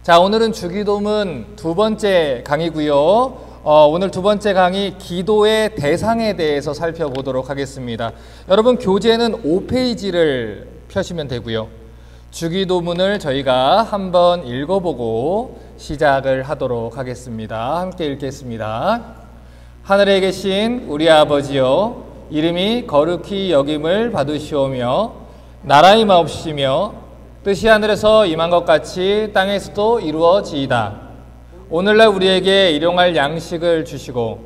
자, 오늘은 주기도문 두 번째 강의고요. 오늘 두 번째 강의 기도의 대상에 대해서 살펴보도록 하겠습니다. 여러분 교재는 5페이지를 펴시면 되고요. 주기도문을 저희가 한번 읽어보고 시작을 하도록 하겠습니다. 함께 읽겠습니다. 하늘에 계신 우리 아버지여, 이름이 거룩히 여김을 받으시오며 나라의 마옵시며 뜻이 하늘에서 임한 것 같이 땅에서도 이루어지이다. 오늘날 우리에게 일용할 양식을 주시고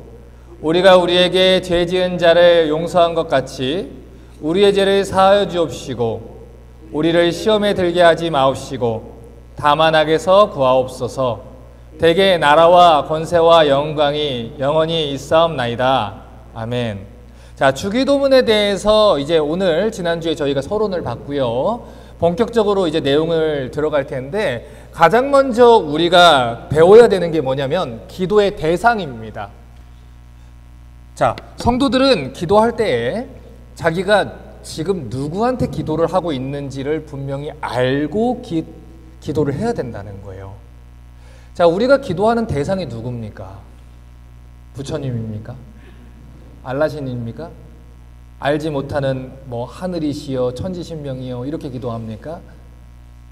우리가 우리에게 죄 지은 자를 용서한 것 같이 우리의 죄를 사하여 주옵시고 우리를 시험에 들게 하지 마옵시고 다만 악에서 구하옵소서. 대개 나라와 권세와 영광이 영원히 있사옵나이다. 아멘. 자, 주기도문에 대해서 이제 오늘 지난주에 저희가 서론을 봤고요. 본격적으로 이제 내용을 들어갈 텐데 가장 먼저 우리가 배워야 되는 게 뭐냐면 기도의 대상입니다. 자, 성도들은 기도할 때에 자기가 지금 누구한테 기도를 하고 있는지를 분명히 알고 기도를 해야 된다는 거예요. 자, 우리가 기도하는 대상이 누굽니까? 부처님입니까? 알라신입니까? 알지 못하는 뭐 하늘이시여 천지신명이여 이렇게 기도합니까?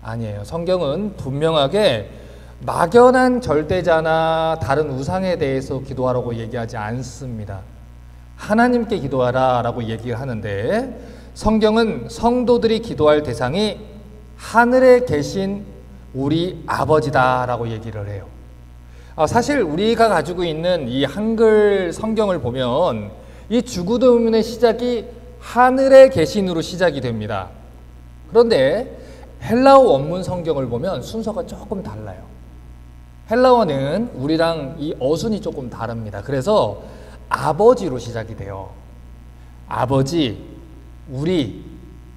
아니에요. 성경은 분명하게 막연한 절대자나 다른 우상에 대해서 기도하라고 얘기하지 않습니다. 하나님께 기도하라 라고 얘기를 하는데 성경은 성도들이 기도할 대상이 하늘에 계신 우리 아버지다 라고 얘기를 해요. 사실 우리가 가지고 있는 이 한글 성경을 보면 이 주기도문의 시작이 하늘에 계신으로 시작이 됩니다. 그런데 헬라어 원문 성경을 보면 순서가 조금 달라요. 헬라어는 우리랑 이 어순이 조금 다릅니다. 그래서 아버지로 시작이 돼요. 아버지, 우리,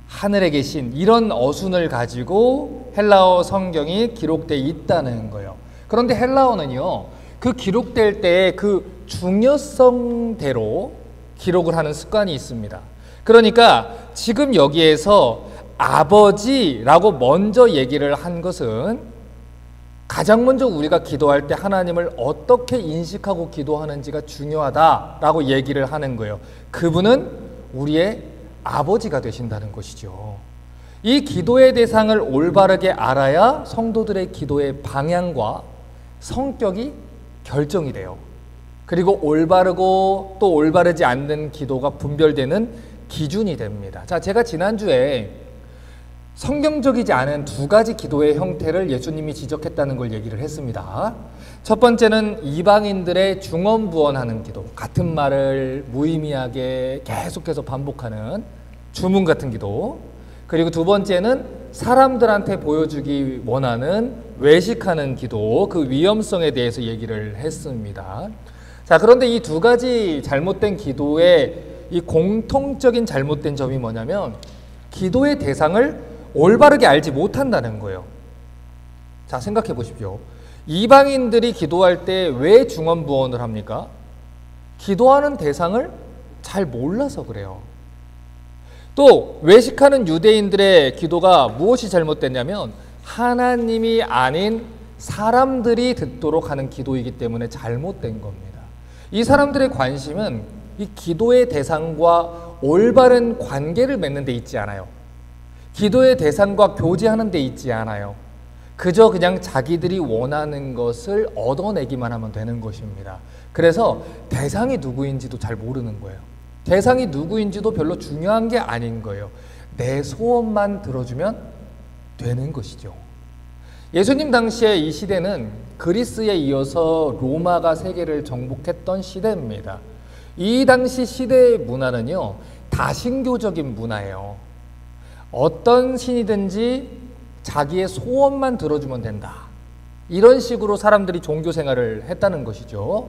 하늘에 계신 이런 어순을 가지고 헬라어 성경이 기록되어 있다는 거예요. 그런데 헬라어는요, 그 기록될 때의 그 중요성대로 기록을 하는 습관이 있습니다. 그러니까 지금 여기에서 아버지라고 먼저 얘기를 한 것은 가장 먼저 우리가 기도할 때 하나님을 어떻게 인식하고 기도하는지가 중요하다라고 얘기를 하는 거예요. 그분은 우리의 아버지가 되신다는 것이죠. 이 기도의 대상을 올바르게 알아야 성도들의 기도의 방향과 성격이 결정이 돼요. 그리고 올바르고 또 올바르지 않는 기도가 분별되는 기준이 됩니다. 자, 제가 지난주에 성경적이지 않은 두 가지 기도의 형태를 예수님이 지적했다는 걸 얘기를 했습니다. 첫 번째는 이방인들의 중언부언하는 기도, 같은 말을 무의미하게 계속해서 반복하는 주문 같은 기도. 그리고 두 번째는 사람들한테 보여주기 원하는 외식하는 기도, 그 위험성에 대해서 얘기를 했습니다. 자, 그런데 이 두 가지 잘못된 기도의 이 공통적인 잘못된 점이 뭐냐면 기도의 대상을 올바르게 알지 못한다는 거예요. 자, 생각해 보십시오. 이방인들이 기도할 때 왜 중언부언을 합니까? 기도하는 대상을 잘 몰라서 그래요. 또 외식하는 유대인들의 기도가 무엇이 잘못됐냐면 하나님이 아닌 사람들이 듣도록 하는 기도이기 때문에 잘못된 겁니다. 이 사람들의 관심은 이 기도의 대상과 올바른 관계를 맺는 데 있지 않아요. 기도의 대상과 교제하는 데 있지 않아요. 그저 그냥 자기들이 원하는 것을 얻어내기만 하면 되는 것입니다. 그래서 대상이 누구인지도 잘 모르는 거예요. 대상이 누구인지도 별로 중요한 게 아닌 거예요. 내 소원만 들어주면 되는 것이죠. 예수님 당시에 이 시대는 그리스에 이어서 로마가 세계를 정복했던 시대입니다. 이 당시 시대의 문화는요, 다신교적인 문화예요. 어떤 신이든지 자기의 소원만 들어주면 된다. 이런 식으로 사람들이 종교 생활을 했다는 것이죠.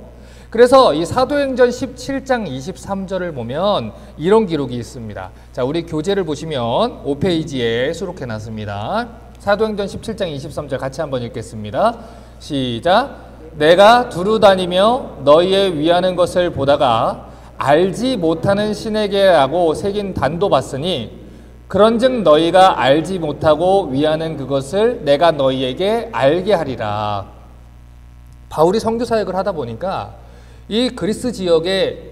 그래서 이 사도행전 17장 23절을 보면 이런 기록이 있습니다. 자, 우리 교재를 보시면 5페이지에 수록해 놨습니다. 사도행전 17장 23절 같이 한번 읽겠습니다. 시작. 내가 두루 다니며 너희의 위하는 것을 보다가 알지 못하는 신에게 라고 새긴 단도 봤으니 그런즉 너희가 알지 못하고 위하는 그것을 내가 너희에게 알게 하리라. 바울이 선교 사역을 하다 보니까 이 그리스 지역에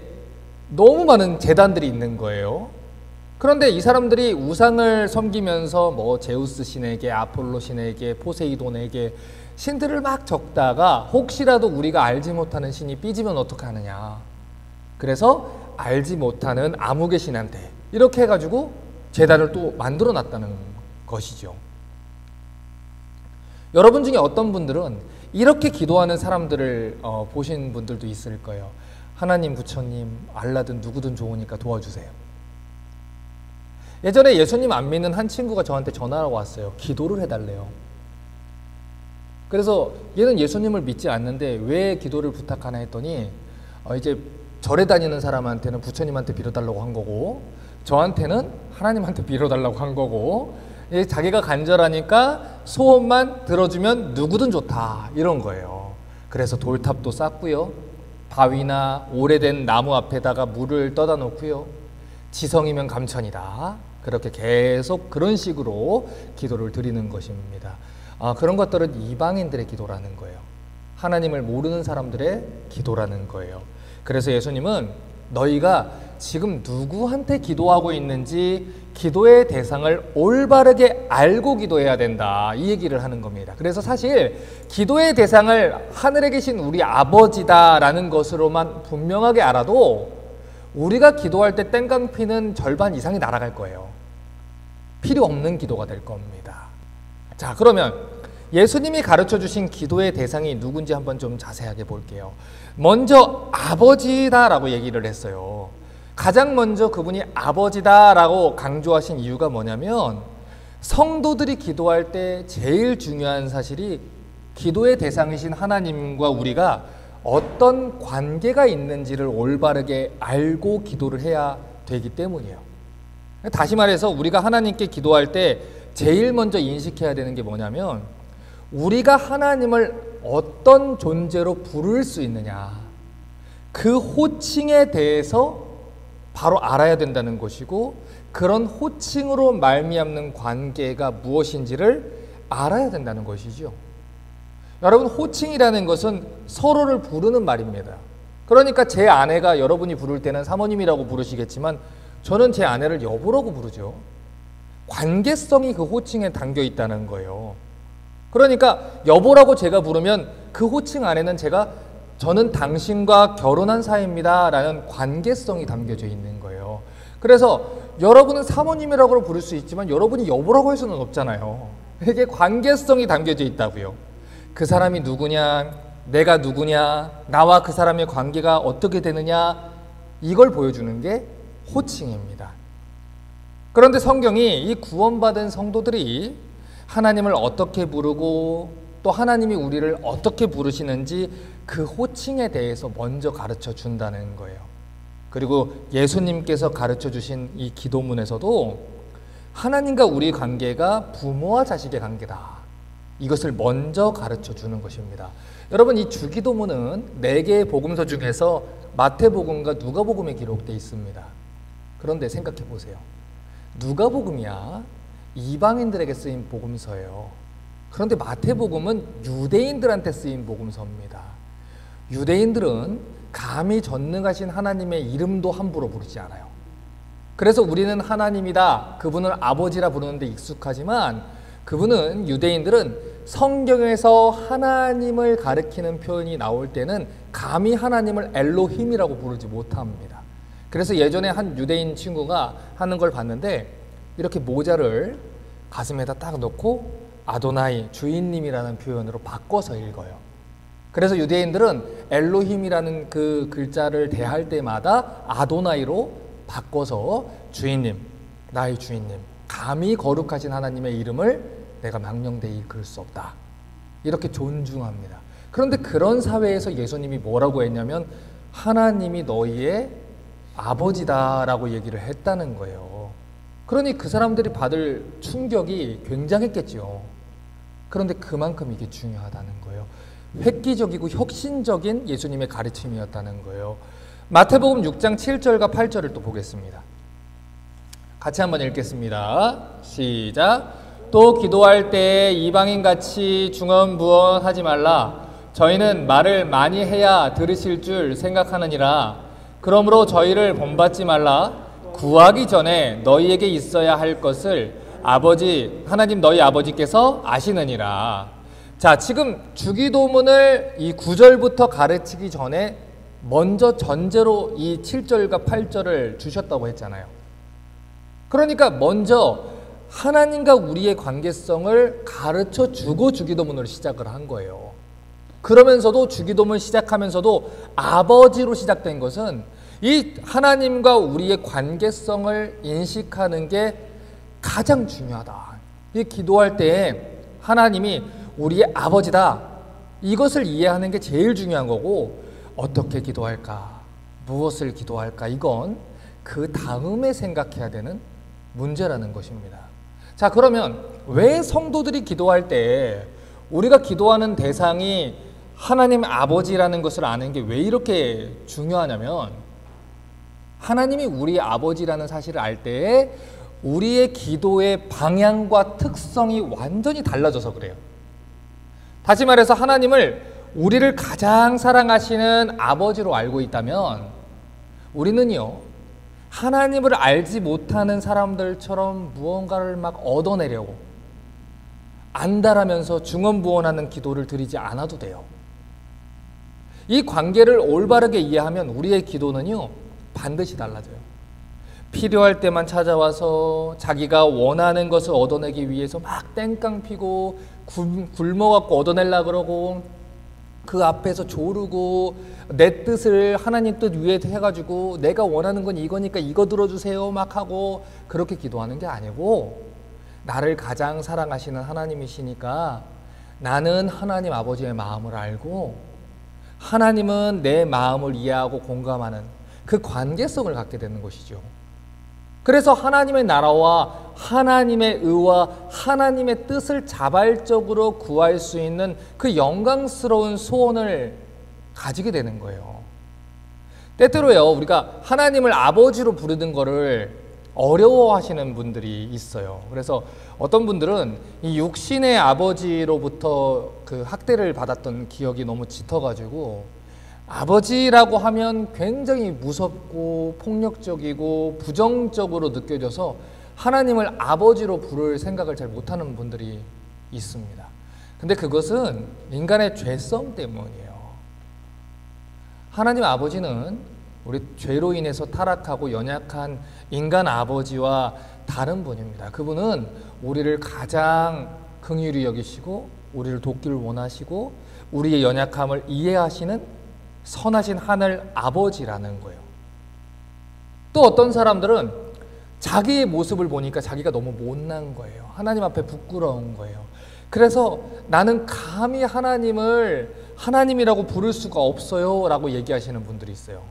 너무 많은 제단들이 있는 거예요. 그런데 이 사람들이 우상을 섬기면서 뭐 제우스 신에게, 아폴로 신에게, 포세이돈에게 신들을 막 적다가 혹시라도 우리가 알지 못하는 신이 삐지면 어떡하느냐. 그래서 알지 못하는 아무개 신한테 이렇게 해가지고 제단을 또 만들어 놨다는 것이죠. 여러분 중에 어떤 분들은 이렇게 기도하는 사람들을 보신 분들도 있을 거예요. 하나님, 부처님, 알라든 누구든 좋으니까 도와주세요. 예전에 예수님 안 믿는 한 친구가 저한테 전화가 왔어요. 기도를 해달래요. 그래서 얘는 예수님을 믿지 않는데 왜 기도를 부탁하나 했더니 이제 절에 다니는 사람한테는 부처님한테 빌어달라고 한 거고 저한테는 하나님한테 빌어달라고 한 거고 자기가 간절하니까 소원만 들어주면 누구든 좋다 이런 거예요. 그래서 돌탑도 쌓고요. 바위나 오래된 나무 앞에다가 물을 떠다 놓고요. 지성이면 감천이다. 그렇게 계속 그런 식으로 기도를 드리는 것입니다. 그런 것들은 이방인들의 기도라는 거예요. 하나님을 모르는 사람들의 기도라는 거예요. 그래서 예수님은 너희가 지금 누구한테 기도하고 있는지 기도의 대상을 올바르게 알고 기도해야 된다 이 얘기를 하는 겁니다. 그래서 사실 기도의 대상을 하늘에 계신 우리 아버지다라는 것으로만 분명하게 알아도 우리가 기도할 때 땡깡피는 절반 이상이 날아갈 거예요. 필요 없는 기도가 될 겁니다. 자, 그러면 예수님이 가르쳐 주신 기도의 대상이 누군지 한번 좀 자세하게 볼게요. 먼저 아버지다라고 얘기를 했어요. 가장 먼저 그분이 아버지다라고 강조하신 이유가 뭐냐면 성도들이 기도할 때 제일 중요한 사실이 기도의 대상이신 하나님과 우리가 어떤 관계가 있는지를 올바르게 알고 기도를 해야 되기 때문이에요. 다시 말해서 우리가 하나님께 기도할 때 제일 먼저 인식해야 되는 게 뭐냐면 우리가 하나님을 어떤 존재로 부를 수 있느냐 그 호칭에 대해서 바로 알아야 된다는 것이고 그런 호칭으로 말미암는 관계가 무엇인지를 알아야 된다는 것이죠. 여러분, 호칭이라는 것은 서로를 부르는 말입니다. 그러니까 제 아내가 여러분이 부를 때는 사모님이라고 부르시겠지만 저는 제 아내를 여보라고 부르죠. 관계성이 그 호칭에 담겨 있다는 거예요. 그러니까 여보라고 제가 부르면 그 호칭 안에는 저는 당신과 결혼한 사이입니다 라는 관계성이 담겨져 있는 거예요. 그래서 여러분은 사모님이라고 부를 수 있지만 여러분이 여보라고 할 수는 없잖아요. 이게 관계성이 담겨져 있다고요. 그 사람이 누구냐, 내가 누구냐, 나와 그 사람의 관계가 어떻게 되느냐 이걸 보여주는 게 호칭입니다. 그런데 성경이 이 구원받은 성도들이 하나님을 어떻게 부르고 또 하나님이 우리를 어떻게 부르시는지 그 호칭에 대해서 먼저 가르쳐 준다는 거예요. 그리고 예수님께서 가르쳐 주신 이 기도문에서도 하나님과 우리 관계가 부모와 자식의 관계다. 이것을 먼저 가르쳐 주는 것입니다. 여러분, 이 주기도문은 4개의 복음서 중에서 마태복음과 누가복음에 기록되어 있습니다. 그런데 생각해 보세요. 누가복음이야 이방인들에게 쓰인 복음서예요. 그런데 마태복음은 유대인들한테 쓰인 복음서입니다. 유대인들은 감히 전능하신 하나님의 이름도 함부로 부르지 않아요. 그래서 우리는 하나님이다, 그분을 아버지라 부르는데 익숙하지만 그분은 유대인들은 성경에서 하나님을 가리키는 표현이 나올 때는 감히 하나님을 엘로힘이라고 부르지 못합니다. 그래서 예전에 한 유대인 친구가 하는 걸 봤는데 이렇게 모자를 가슴에다 딱 넣고 아도나이, 주인님이라는 표현으로 바꿔서 읽어요. 그래서 유대인들은 엘로힘이라는 그 글자를 대할 때마다 아도나이로 바꿔서 주인님, 나의 주인님, 감히 거룩하신 하나님의 이름을 내가 망령되이 이끌 수 없다. 이렇게 존중합니다. 그런데 그런 사회에서 예수님이 뭐라고 했냐면 하나님이 너희의 아버지다라고 얘기를 했다는 거예요. 그러니 그 사람들이 받을 충격이 굉장했겠죠. 그런데 그만큼 이게 중요하다는 거예요. 획기적이고 혁신적인 예수님의 가르침이었다는 거예요. 마태복음 6장 7절과 8절을 또 보겠습니다. 같이 한번 읽겠습니다. 시작. 또 기도할 때 이방인같이 중언부언하지 말라. 저희는 말을 많이 해야 들으실 줄 생각하느니라. 그러므로 저희를 본받지 말라. 구하기 전에 너희에게 있어야 할 것을 아버지 하나님 너희 아버지께서 아시느니라. 자, 지금 주기도문을 이 9절부터 가르치기 전에 먼저 전제로 이 7절과 8절을 주셨다고 했잖아요. 그러니까 먼저 하나님과 우리의 관계성을 가르쳐 주고 주기도문을 시작을 한 거예요. 그러면서도 주기도문 시작하면서도 아버지로 시작된 것은 이 하나님과 우리의 관계성을 인식하는 게 가장 중요하다. 이 기도할 때 하나님이 우리의 아버지다. 이것을 이해하는 게 제일 중요한 거고, 어떻게 기도할까? 무엇을 기도할까? 이건 그 다음에 생각해야 되는 문제라는 것입니다. 자, 그러면 왜 성도들이 기도할 때 우리가 기도하는 대상이 하나님 아버지라는 것을 아는 게 왜 이렇게 중요하냐면, 하나님이 우리 아버지라는 사실을 알 때에 우리의 기도의 방향과 특성이 완전히 달라져서 그래요. 다시 말해서 하나님을 우리를 가장 사랑하시는 아버지로 알고 있다면 우리는요, 하나님을 알지 못하는 사람들처럼 무언가를 막 얻어내려고 안달하면서 중언부언하는 기도를 드리지 않아도 돼요. 이 관계를 올바르게 이해하면 우리의 기도는요, 반드시 달라져요. 필요할 때만 찾아와서 자기가 원하는 것을 얻어내기 위해서 막 땡깡 피고 굶어갖고 얻어내려고 그러고, 그 앞에서 조르고 내 뜻을 하나님 뜻 위에 해가지고 내가 원하는 건 이거니까 이거 들어주세요 막 하고 그렇게 기도하는 게 아니고, 나를 가장 사랑하시는 하나님이시니까 나는 하나님 아버지의 마음을 알고 하나님은 내 마음을 이해하고 공감하는 그 관계성을 갖게 되는 것이죠. 그래서 하나님의 나라와 하나님의 의와 하나님의 뜻을 자발적으로 구할 수 있는 그 영광스러운 소원을 가지게 되는 거예요. 때때로요, 우리가 하나님을 아버지로 부르는 거를 어려워하시는 분들이 있어요. 그래서 어떤 분들은 이 육신의 아버지로부터 그 학대를 받았던 기억이 너무 짙어가지고 아버지라고 하면 굉장히 무섭고 폭력적이고 부정적으로 느껴져서 하나님을 아버지로 부를 생각을 잘 못하는 분들이 있습니다. 근데 그것은 인간의 죄성 때문이에요. 하나님 아버지는 우리 죄로 인해서 타락하고 연약한 인간 아버지와 다른 분입니다. 그분은 우리를 가장 긍휼히 여기시고 우리를 돕기를 원하시고 우리의 연약함을 이해하시는 선하신 하늘 아버지라는 거예요. 또 어떤 사람들은 자기의 모습을 보니까 자기가 너무 못난 거예요. 하나님 앞에 부끄러운 거예요. 그래서 나는 감히 하나님을 하나님이라고 부를 수가 없어요 라고 얘기하시는 분들이 있어요.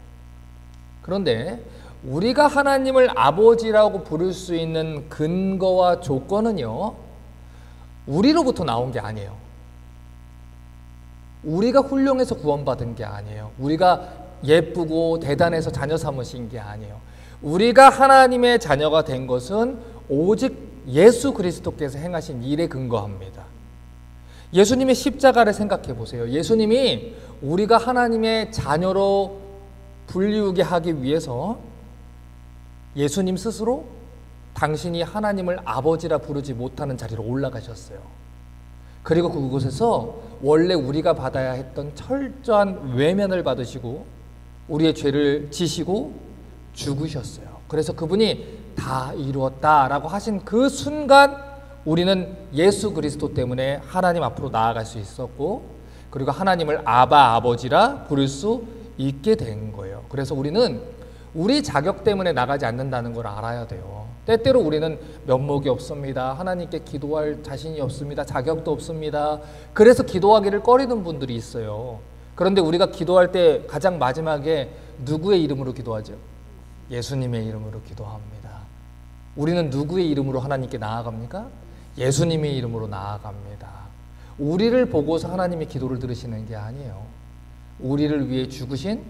그런데 우리가 하나님을 아버지라고 부를 수 있는 근거와 조건은요, 우리로부터 나온 게 아니에요. 우리가 훌륭해서 구원받은 게 아니에요. 우리가 예쁘고 대단해서 자녀 삼으신 게 아니에요. 우리가 하나님의 자녀가 된 것은 오직 예수 그리스도께서 행하신 일에 근거합니다. 예수님의 십자가를 생각해 보세요. 예수님이 우리가 하나님의 자녀로 불리우게 하기 위해서 예수님 스스로 당신이 하나님을 아버지라 부르지 못하는 자리로 올라가셨어요. 그리고 그곳에서 원래 우리가 받아야 했던 철저한 외면을 받으시고 우리의 죄를 지시고 죽으셨어요. 그래서 그분이 다 이루었다라고 하신 그 순간 우리는 예수 그리스도 때문에 하나님 앞으로 나아갈 수 있었고, 그리고 하나님을 아바 아버지라 부를 수 있게 된 거예요. 그래서 우리는 우리 자격 때문에 나가지 않는다는 걸 알아야 돼요. 때때로 우리는 면목이 없습니다. 하나님께 기도할 자신이 없습니다. 자격도 없습니다. 그래서 기도하기를 꺼리는 분들이 있어요. 그런데 우리가 기도할 때 가장 마지막에 누구의 이름으로 기도하죠? 예수님의 이름으로 기도합니다. 우리는 누구의 이름으로 하나님께 나아갑니까? 예수님의 이름으로 나아갑니다. 우리를 보고서 하나님의 기도를 들으시는 게 아니에요. 우리를 위해 죽으신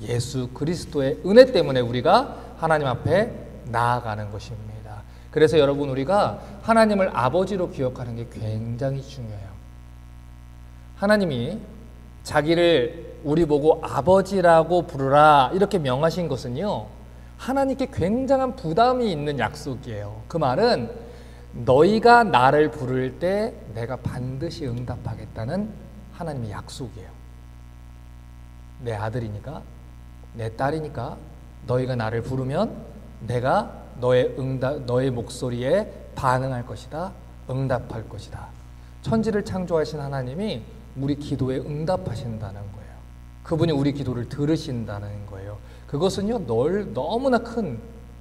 예수 그리스도의 은혜 때문에 우리가 하나님 앞에 나아가는 것입니다. 그래서 여러분 우리가 하나님을 아버지로 기억하는 게 굉장히 중요해요. 하나님이 자기를 우리 보고 아버지라고 부르라 이렇게 명하신 것은요, 하나님께 굉장한 부담이 있는 약속이에요. 그 말은 너희가 나를 부를 때 내가 반드시 응답하겠다는 하나님의 약속이에요. 내 아들이니까, 내 딸이니까 너희가 나를 부르면 내가 너의 목소리에 반응할 것이다, 응답할 것이다. 천지를 창조하신 하나님이 우리 기도에 응답하신다는 거예요. 그분이 우리 기도를 들으신다는 거예요. 그것은요, 너무나 큰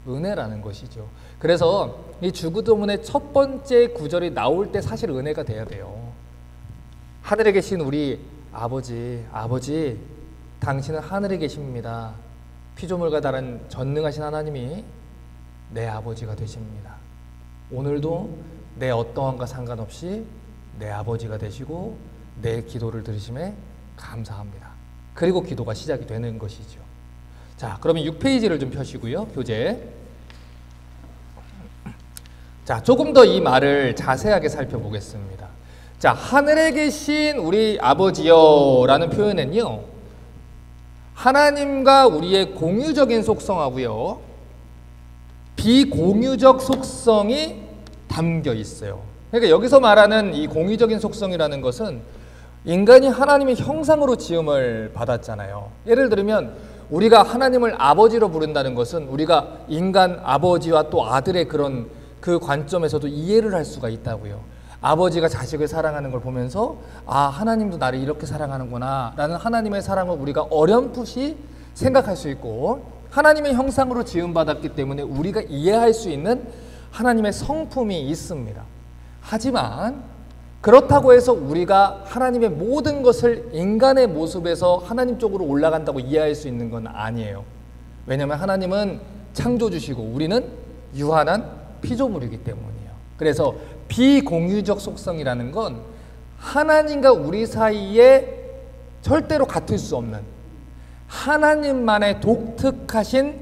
은혜라는 것이죠. 그래서 이 주기도문의 첫 번째 구절이 나올 때 사실 은혜가 돼야 돼요. 하늘에 계신 우리 아버지, 당신은 하늘에 계십니다. 피조물과 다른 전능하신 하나님이 내 아버지가 되십니다. 오늘도 내 어떠함과 상관없이 내 아버지가 되시고 내 기도를 들으심에 감사합니다. 그리고 기도가 시작이 되는 것이죠. 자, 그러면 6페이지를 좀 펴시고요. 교재. 자, 조금 더 이 말을 자세하게 살펴보겠습니다. 자, 하늘에 계신 우리 아버지여 라는 표현은요, 하나님과 우리의 공유적인 속성하고요, 비공유적 속성이 담겨 있어요. 그러니까 여기서 말하는 이 공유적인 속성이라는 것은 인간이 하나님의 형상으로 지음을 받았잖아요. 예를 들면 우리가 하나님을 아버지로 부른다는 것은 우리가 인간 아버지와 또 아들의 그런 그 관점에서도 이해를 할 수가 있다고요. 아버지가 자식을 사랑하는 걸 보면서 아, 하나님도 나를 이렇게 사랑하는구나 라는 하나님의 사랑을 우리가 어렴풋이 생각할 수 있고, 하나님의 형상으로 지음받았기 때문에 우리가 이해할 수 있는 하나님의 성품이 있습니다. 하지만 그렇다고 해서 우리가 하나님의 모든 것을 인간의 모습에서 하나님 쪽으로 올라간다고 이해할 수 있는 건 아니에요. 왜냐하면 하나님은 창조주시고 우리는 유한한 피조물이기 때문이에요. 그래서 비공유적 속성이라는 건 하나님과 우리 사이에 절대로 같을 수 없는 하나님만의 독특하신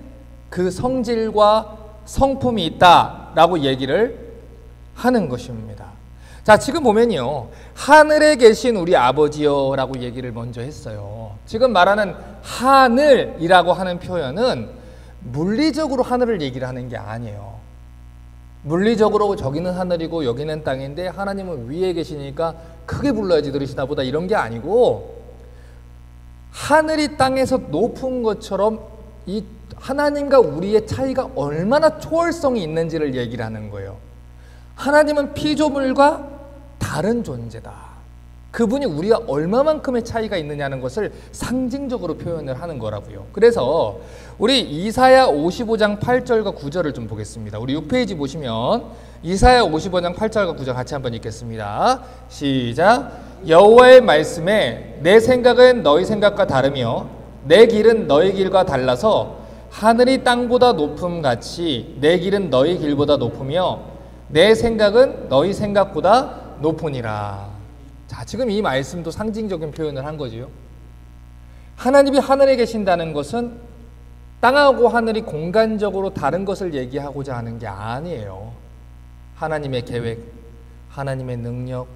그 성질과 성품이 있다라고 얘기를 하는 것입니다. 자, 지금 보면요, 하늘에 계신 우리 아버지여 라고 얘기를 먼저 했어요. 지금 말하는 하늘이라고 하는 표현은 물리적으로 하늘을 얘기를 하는 게 아니에요. 물리적으로 저기는 하늘이고 여기는 땅인데 하나님은 위에 계시니까 크게 불러야지 들으시나 보다 이런 게 아니고, 하늘이 땅에서 높은 것처럼 이 하나님과 우리의 차이가 얼마나 초월성이 있는지를 얘기를 하는 거예요. 하나님은 피조물과 다른 존재다. 그분이 우리가 얼마만큼의 차이가 있느냐는 것을 상징적으로 표현을 하는 거라고요. 그래서 우리 이사야 55장 8절과 9절을 좀 보겠습니다. 우리 6페이지 보시면 이사야 55장 8절과 9절 같이 한번 읽겠습니다. 시작. 여호와의 말씀에 내 생각은 너희 생각과 다르며 내 길은 너희 길과 달라서 하늘이 땅보다 높음 같이 내 길은 너희 길보다 높으며 내 생각은 너희 생각보다 높으니라. 자, 지금 이 말씀도 상징적인 표현을 한 거지요. 하나님이 하늘에 계신다는 것은 땅하고 하늘이 공간적으로 다른 것을 얘기하고자 하는 게 아니에요. 하나님의 계획, 하나님의 능력,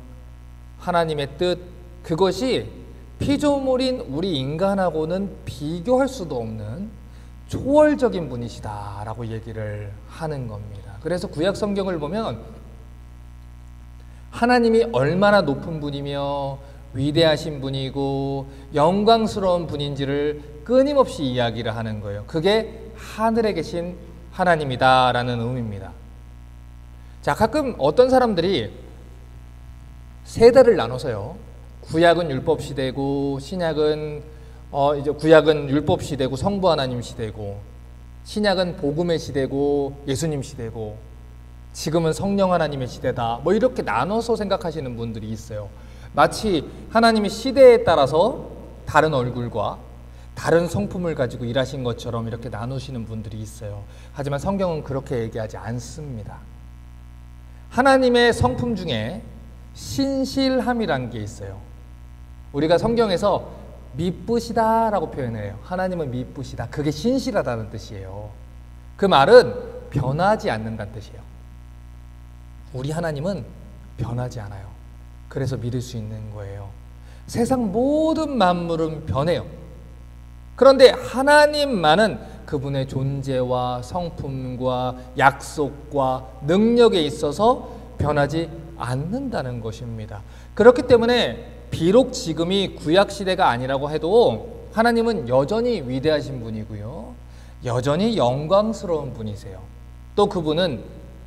하나님의 뜻, 그것이 피조물인 우리 인간하고는 비교할 수도 없는 초월적인 분이시다라고 얘기를 하는 겁니다. 그래서 구약 성경을 보면 하나님이 얼마나 높은 분이며 위대하신 분이고 영광스러운 분인지를 끊임없이 이야기를 하는 거예요. 그게 하늘에 계신 하나님이다라는 의미입니다. 자, 가끔 어떤 사람들이 세대를 나눠서요, 구약은 율법 시대고 신약은 이제 구약은 율법 시대고 성부 하나님 시대고 신약은 복음의 시대고 예수님 시대고 지금은 성령 하나님의 시대다, 뭐 이렇게 나눠서 생각하시는 분들이 있어요. 마치 하나님이 시대에 따라서 다른 얼굴과 다른 성품을 가지고 일하신 것처럼 이렇게 나누시는 분들이 있어요. 하지만 성경은 그렇게 얘기하지 않습니다. 하나님의 성품 중에 신실함이라는 게 있어요. 우리가 성경에서 미쁘시다라고 표현해요. 하나님은 미쁘시다. 그게 신실하다는 뜻이에요. 그 말은 변하지 않는다는 뜻이에요. 우리 하나님은 변하지 않아요. 그래서 믿을 수 있는 거예요. 세상 모든 만물은 변해요. 그런데 하나님만은 그분의 존재와 성품과 약속과 능력에 있어서 변하지 않는다는 것입니다. 그렇기 때문에 비록 지금이 구약시대가 아니라고 해도 하나님은 여전히 위대하신 분이고요. 여전히 영광스러운 분이세요. 또 그분은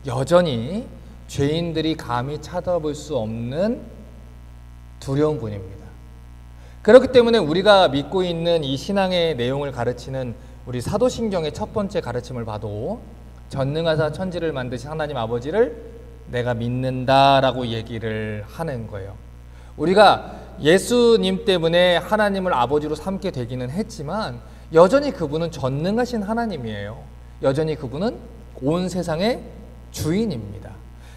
여전히 죄인들이 감히 찾아볼 수 없는 두려운 분입니다. 그렇기 때문에 우리가 믿고 있는 이 신앙의 내용을 가르치는 우리 사도신경의 첫 번째 가르침을 봐도 전능하사 천지를 만드신 하나님 아버지를 내가 믿는다라고 얘기를 하는 거예요. 우리가 예수님 때문에 하나님을 아버지로 삼게 되기는 했지만 여전히 그분은 전능하신 하나님이에요. 여전히 그분은 온 세상의 주인입니다.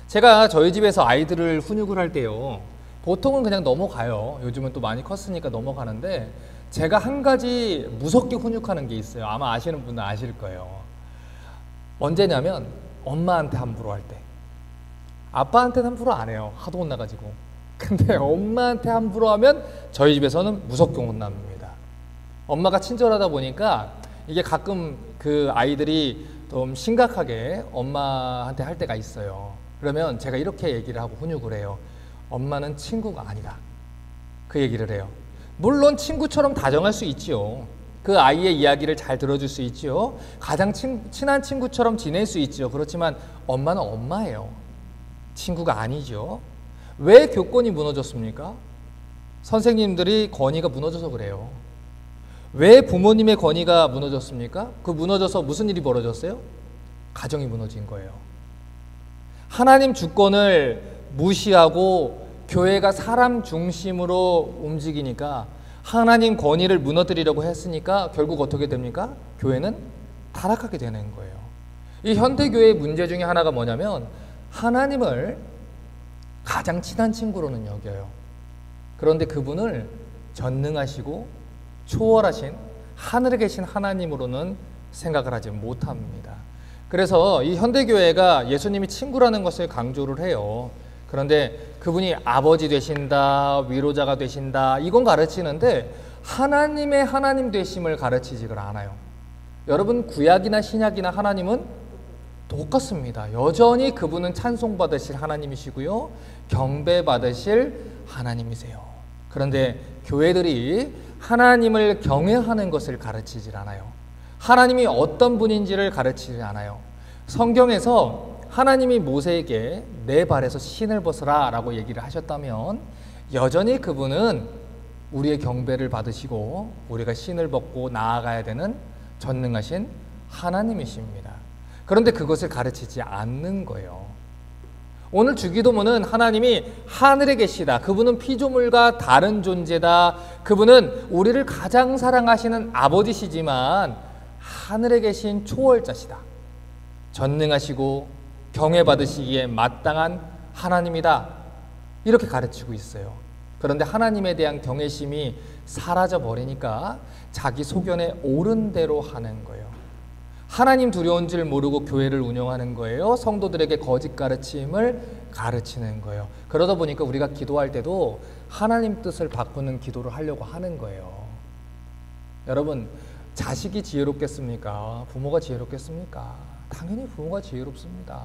제가 저희 집에서 아이들을 훈육을 할 때요, 보통은 그냥 넘어가요. 요즘은 또 많이 컸으니까 넘어가는데 제가 한 가지 무섭게 훈육하는 게 있어요. 아마 아시는 분은 아실 거예요. 언제냐면 엄마한테 함부로 할 때. 아빠한테는 함부로 안 해요. 하도 혼나가지고. 근데 엄마한테 함부로 하면 저희 집에서는 무섭게 혼납니다. 엄마가 친절하다 보니까 이게 가끔 그 아이들이 좀 심각하게 엄마한테 할 때가 있어요. 그러면 제가 이렇게 얘기를 하고 훈육을 해요. 엄마는 친구가 아니다. 그 얘기를 해요. 물론 친구처럼 다정할 수 있지요. 그 아이의 이야기를 잘 들어줄 수 있지요. 가장 친한 친구처럼 지낼 수 있죠. 그렇지만 엄마는 엄마예요. 친구가 아니죠. 왜 교권이 무너졌습니까? 선생님들이 권위가 무너져서 그래요. 왜 부모님의 권위가 무너졌습니까? 그 무너져서 무슨 일이 벌어졌어요? 가정이 무너진 거예요. 하나님 주권을 무시하고 교회가 사람 중심으로 움직이니까 하나님 권위를 무너뜨리려고 했으니까 결국 어떻게 됩니까? 교회는 타락하게 되는 거예요. 이 현대교회의 문제 중에 하나가 뭐냐면 하나님을 가장 친한 친구로는 여겨요. 그런데 그분을 전능하시고 초월하신 하늘에 계신 하나님으로는 생각을 하지 못합니다. 그래서 이 현대교회가 예수님이 친구라는 것을 강조를 해요. 그런데 그분이 아버지 되신다, 위로자가 되신다, 이건 가르치는데 하나님의 하나님 되심을 가르치지를 않아요. 여러분, 구약이나 신약이나 하나님은 똑같습니다. 여전히 그분은 찬송받으실 하나님이시고요, 경배받으실 하나님이세요. 그런데 교회들이 하나님을 경외하는 것을 가르치질 않아요. 하나님이 어떤 분인지를 가르치지 않아요. 성경에서 하나님이 모세에게 내 발에서 신을 벗으라 라고 얘기를 하셨다면 여전히 그분은 우리의 경배를 받으시고 우리가 신을 벗고 나아가야 되는 전능하신 하나님이십니다. 그런데 그것을 가르치지 않는 거예요. 오늘 주기도문은 하나님이 하늘에 계시다. 그분은 피조물과 다른 존재다. 그분은 우리를 가장 사랑하시는 아버지시지만 하늘에 계신 초월자시다. 전능하시고 경외받으시기에 마땅한 하나님이다. 이렇게 가르치고 있어요. 그런데 하나님에 대한 경외심이 사라져 버리니까 자기 소견에 옳은 대로 하는 거예요. 하나님 두려운 줄 모르고 교회를 운영하는 거예요. 성도들에게 거짓 가르침을 가르치는 거예요. 그러다 보니까 우리가 기도할 때도 하나님 뜻을 바꾸는 기도를 하려고 하는 거예요. 여러분, 자식이 지혜롭겠습니까? 부모가 지혜롭겠습니까? 당연히 부모가 지혜롭습니다.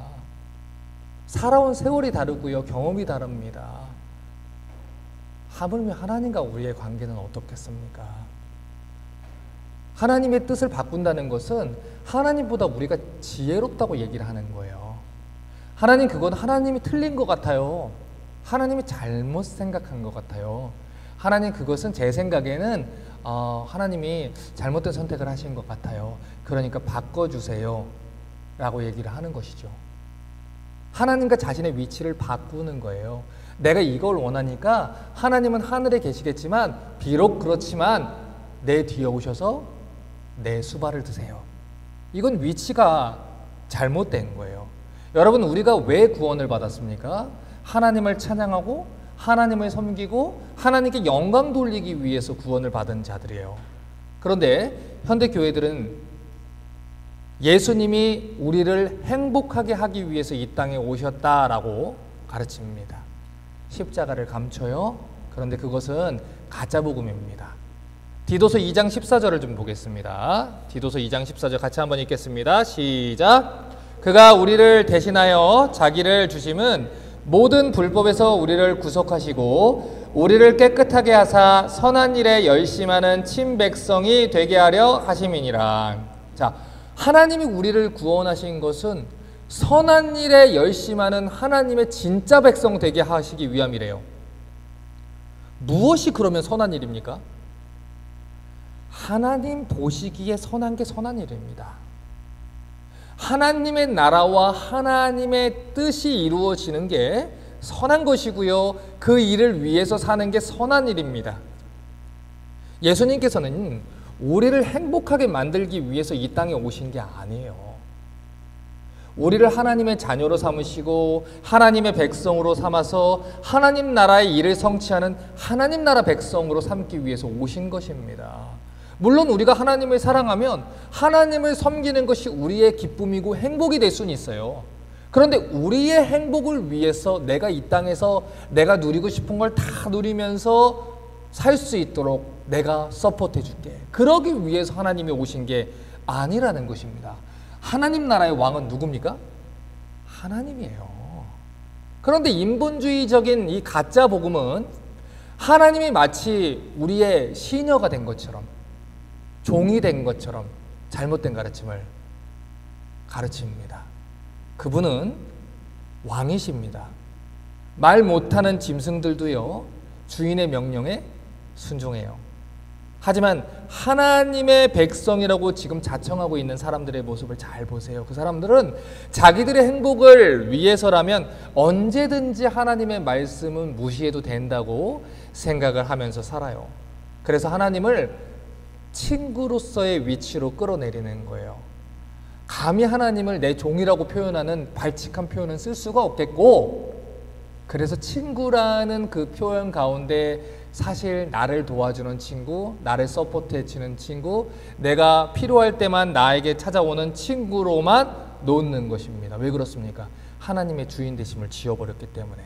살아온 세월이 다르고요, 경험이 다릅니다. 하물며 하나님과 우리의 관계는 어떻겠습니까? 하나님의 뜻을 바꾼다는 것은 하나님보다 우리가 지혜롭다고 얘기를 하는 거예요. 하나님, 그건 하나님이 틀린 것 같아요. 하나님이 잘못 생각한 것 같아요. 하나님, 그것은 제 생각에는 하나님이 잘못된 선택을 하신 것 같아요. 그러니까 바꿔주세요 라고 얘기를 하는 것이죠. 하나님과 자신의 위치를 바꾸는 거예요. 내가 이걸 원하니까 하나님은 하늘에 계시겠지만 비록 그렇지만 내 뒤에 오셔서 내 수발을 드세요. 이건 위치가 잘못된 거예요. 여러분, 우리가 왜 구원을 받았습니까? 하나님을 찬양하고 하나님을 섬기고 하나님께 영광 돌리기 위해서 구원을 받은 자들이에요. 그런데 현대 교회들은 예수님이 우리를 행복하게 하기 위해서 이 땅에 오셨다라고 가르칩니다. 십자가를 감춰요. 그런데 그것은 가짜 복음입니다. 디도서 2장 14절을 좀 보겠습니다. 디도서 2장 14절 같이 한번 읽겠습니다. 시작. 그가 우리를 대신하여 자기를 주심은 모든 불법에서 우리를 구속하시고 우리를 깨끗하게 하사 선한 일에 열심하는 친백성이 되게 하려 하심이니라. 자, 하나님이 우리를 구원하신 것은 선한 일에 열심하는 하나님의 진짜 백성 되게 하시기 위함이래요. 무엇이 그러면 선한 일입니까? 하나님 보시기에 선한 게 선한 일입니다. 하나님의 나라와 하나님의 뜻이 이루어지는 게 선한 것이고요. 그 일을 위해서 사는 게 선한 일입니다. 예수님께서는 우리를 행복하게 만들기 위해서 이 땅에 오신 게 아니에요. 우리를 하나님의 자녀로 삼으시고 하나님의 백성으로 삼아서 하나님 나라의 일을 성취하는 하나님 나라 백성으로 삼기 위해서 오신 것입니다. 물론 우리가 하나님을 사랑하면 하나님을 섬기는 것이 우리의 기쁨이고 행복이 될 수는 있어요. 그런데 우리의 행복을 위해서 내가 이 땅에서 내가 누리고 싶은 걸 다 누리면서 살 수 있도록 내가 서포트해 줄게. 그러기 위해서 하나님이 오신 게 아니라는 것입니다. 하나님 나라의 왕은 누굽니까? 하나님이에요. 그런데 인본주의적인 이 가짜 복음은 하나님이 마치 우리의 시녀가 된 것처럼, 종이 된 것처럼 잘못된 가르침을 가르칩니다. 그분은 왕이십니다. 말 못하는 짐승들도요, 주인의 명령에 순종해요. 하지만 하나님의 백성이라고 지금 자청하고 있는 사람들의 모습을 잘 보세요. 그 사람들은 자기들의 행복을 위해서라면 언제든지 하나님의 말씀은 무시해도 된다고 생각을 하면서 살아요. 그래서 하나님을 친구로서의 위치로 끌어내리는 거예요. 감히 하나님을 내 종이라고 표현하는 발칙한 표현은 쓸 수가 없겠고, 그래서 친구라는 그 표현 가운데 사실 나를 도와주는 친구, 나를 서포트해주는 친구, 내가 필요할 때만 나에게 찾아오는 친구로만 놓는 것입니다. 왜 그렇습니까? 하나님의 주인 되심을 지워버렸기 때문에.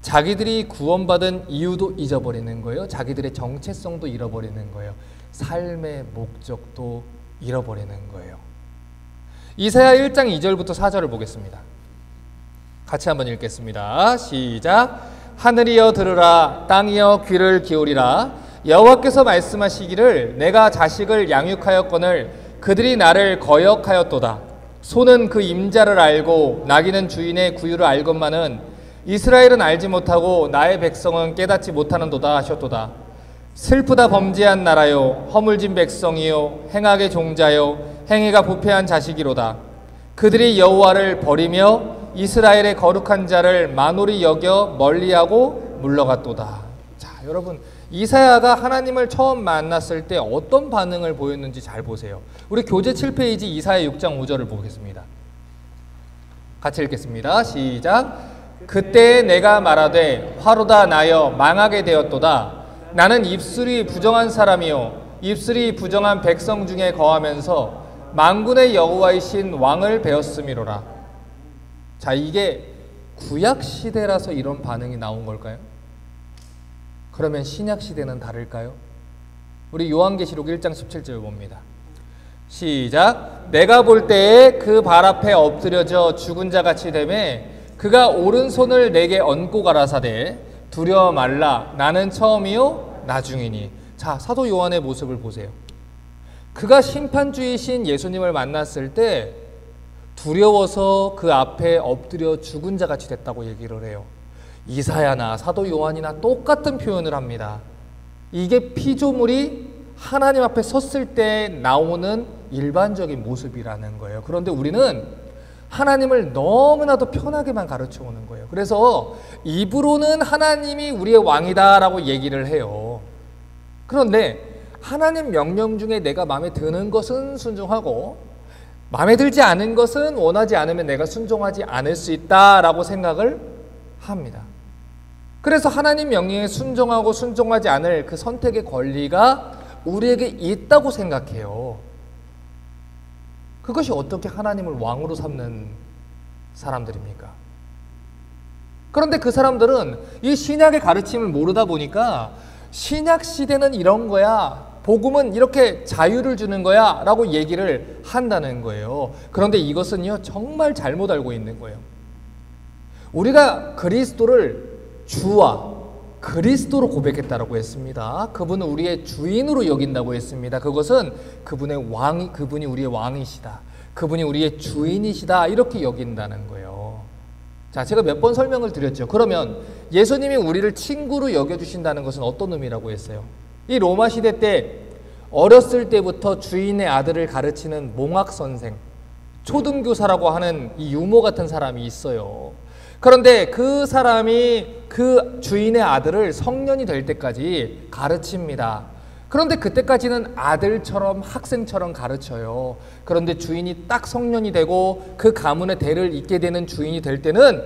자기들이 구원받은 이유도 잊어버리는 거예요. 자기들의 정체성도 잃어버리는 거예요. 삶의 목적도 잃어버리는 거예요. 이사야 1장 2절부터 4절을 보겠습니다. 같이 한번 읽겠습니다. 시작. 하늘이여 들으라, 땅이여 귀를 기울이라. 여호와께서 말씀하시기를 내가 자식을 양육하였거늘 그들이 나를 거역하였도다. 소는 그 임자를 알고 나귀는 주인의 구유를 알건만은 이스라엘은 알지 못하고 나의 백성은 깨닫지 못하는도다 하셨도다. 슬프다 범죄한 나라요, 허물진 백성이요, 행악의 종자요, 행위가 부패한 자식이로다. 그들이 여호와를 버리며 이스라엘의 거룩한 자를 만홀히 여겨 멀리하고 물러갔도다. 자, 여러분, 이사야가 하나님을 처음 만났을 때 어떤 반응을 보였는지 잘 보세요. 우리 교재 7페이지 이사야 6장 5절을 보겠습니다. 같이 읽겠습니다. 시작. 그때 내가 말하되 화로다 나여 망하게 되었도다. 나는 입술이 부정한 사람이요 입술이 부정한 백성 중에 거하면서 만군의 여호와이신 왕을 배웠음이로라. 자, 이게 구약시대라서 이런 반응이 나온 걸까요? 그러면 신약시대는 다를까요? 우리 요한계시록 1장 17절 봅니다. 시작. 내가 볼 때에 그 발 앞에 엎드려져 죽은 자같이 되매 그가 오른손을 내게 얹고 가라사대 두려워 말라 나는 처음이요 나중이니. 자, 사도 요한의 모습을 보세요. 그가 심판주이신 예수님을 만났을 때 두려워서 그 앞에 엎드려 죽은 자같이 됐다고 얘기를 해요. 이사야나 사도 요한이나 똑같은 표현을 합니다. 이게 피조물이 하나님 앞에 섰을 때 나오는 일반적인 모습이라는 거예요. 그런데 우리는 하나님을 너무나도 편하게만 가르쳐 오는 거예요. 그래서 입으로는 하나님이 우리의 왕이다라고 얘기를 해요. 그런데 하나님 명령 중에 내가 마음에 드는 것은 순종하고 마음에 들지 않은 것은 원하지 않으면 내가 순종하지 않을 수 있다라고 생각을 합니다. 그래서 하나님 명령에 순종하고 순종하지 않을 그 선택의 권리가 우리에게 있다고 생각해요. 그것이 어떻게 하나님을 왕으로 삼는 사람들입니까? 그런데 그 사람들은 이 신약의 가르침을 모르다 보니까 신약 시대는 이런 거야, 복음은 이렇게 자유를 주는 거야 라고 얘기를 한다는 거예요. 그런데 이것은요, 정말 잘못 알고 있는 거예요. 우리가 그리스도를 주와 그리스도로 고백했다라고 했습니다. 그분은 우리의 주인으로 여긴다고 했습니다. 그것은 그분이 우리의 왕이시다, 그분이 우리의 주인이시다, 이렇게 여긴다는 거예요. 자, 제가 몇 번 설명을 드렸죠. 그러면 예수님이 우리를 친구로 여겨주신다는 것은 어떤 의미라고 했어요? 이 로마 시대 때 어렸을 때부터 주인의 아들을 가르치는 몽학 선생, 초등교사라고 하는 이 유모 같은 사람이 있어요. 그런데 그 사람이 그 주인의 아들을 성년이 될 때까지 가르칩니다. 그런데 그때까지는 아들처럼 학생처럼 가르쳐요. 그런데 주인이 딱 성년이 되고 그 가문의 대를 잇게 되는 주인이 될 때는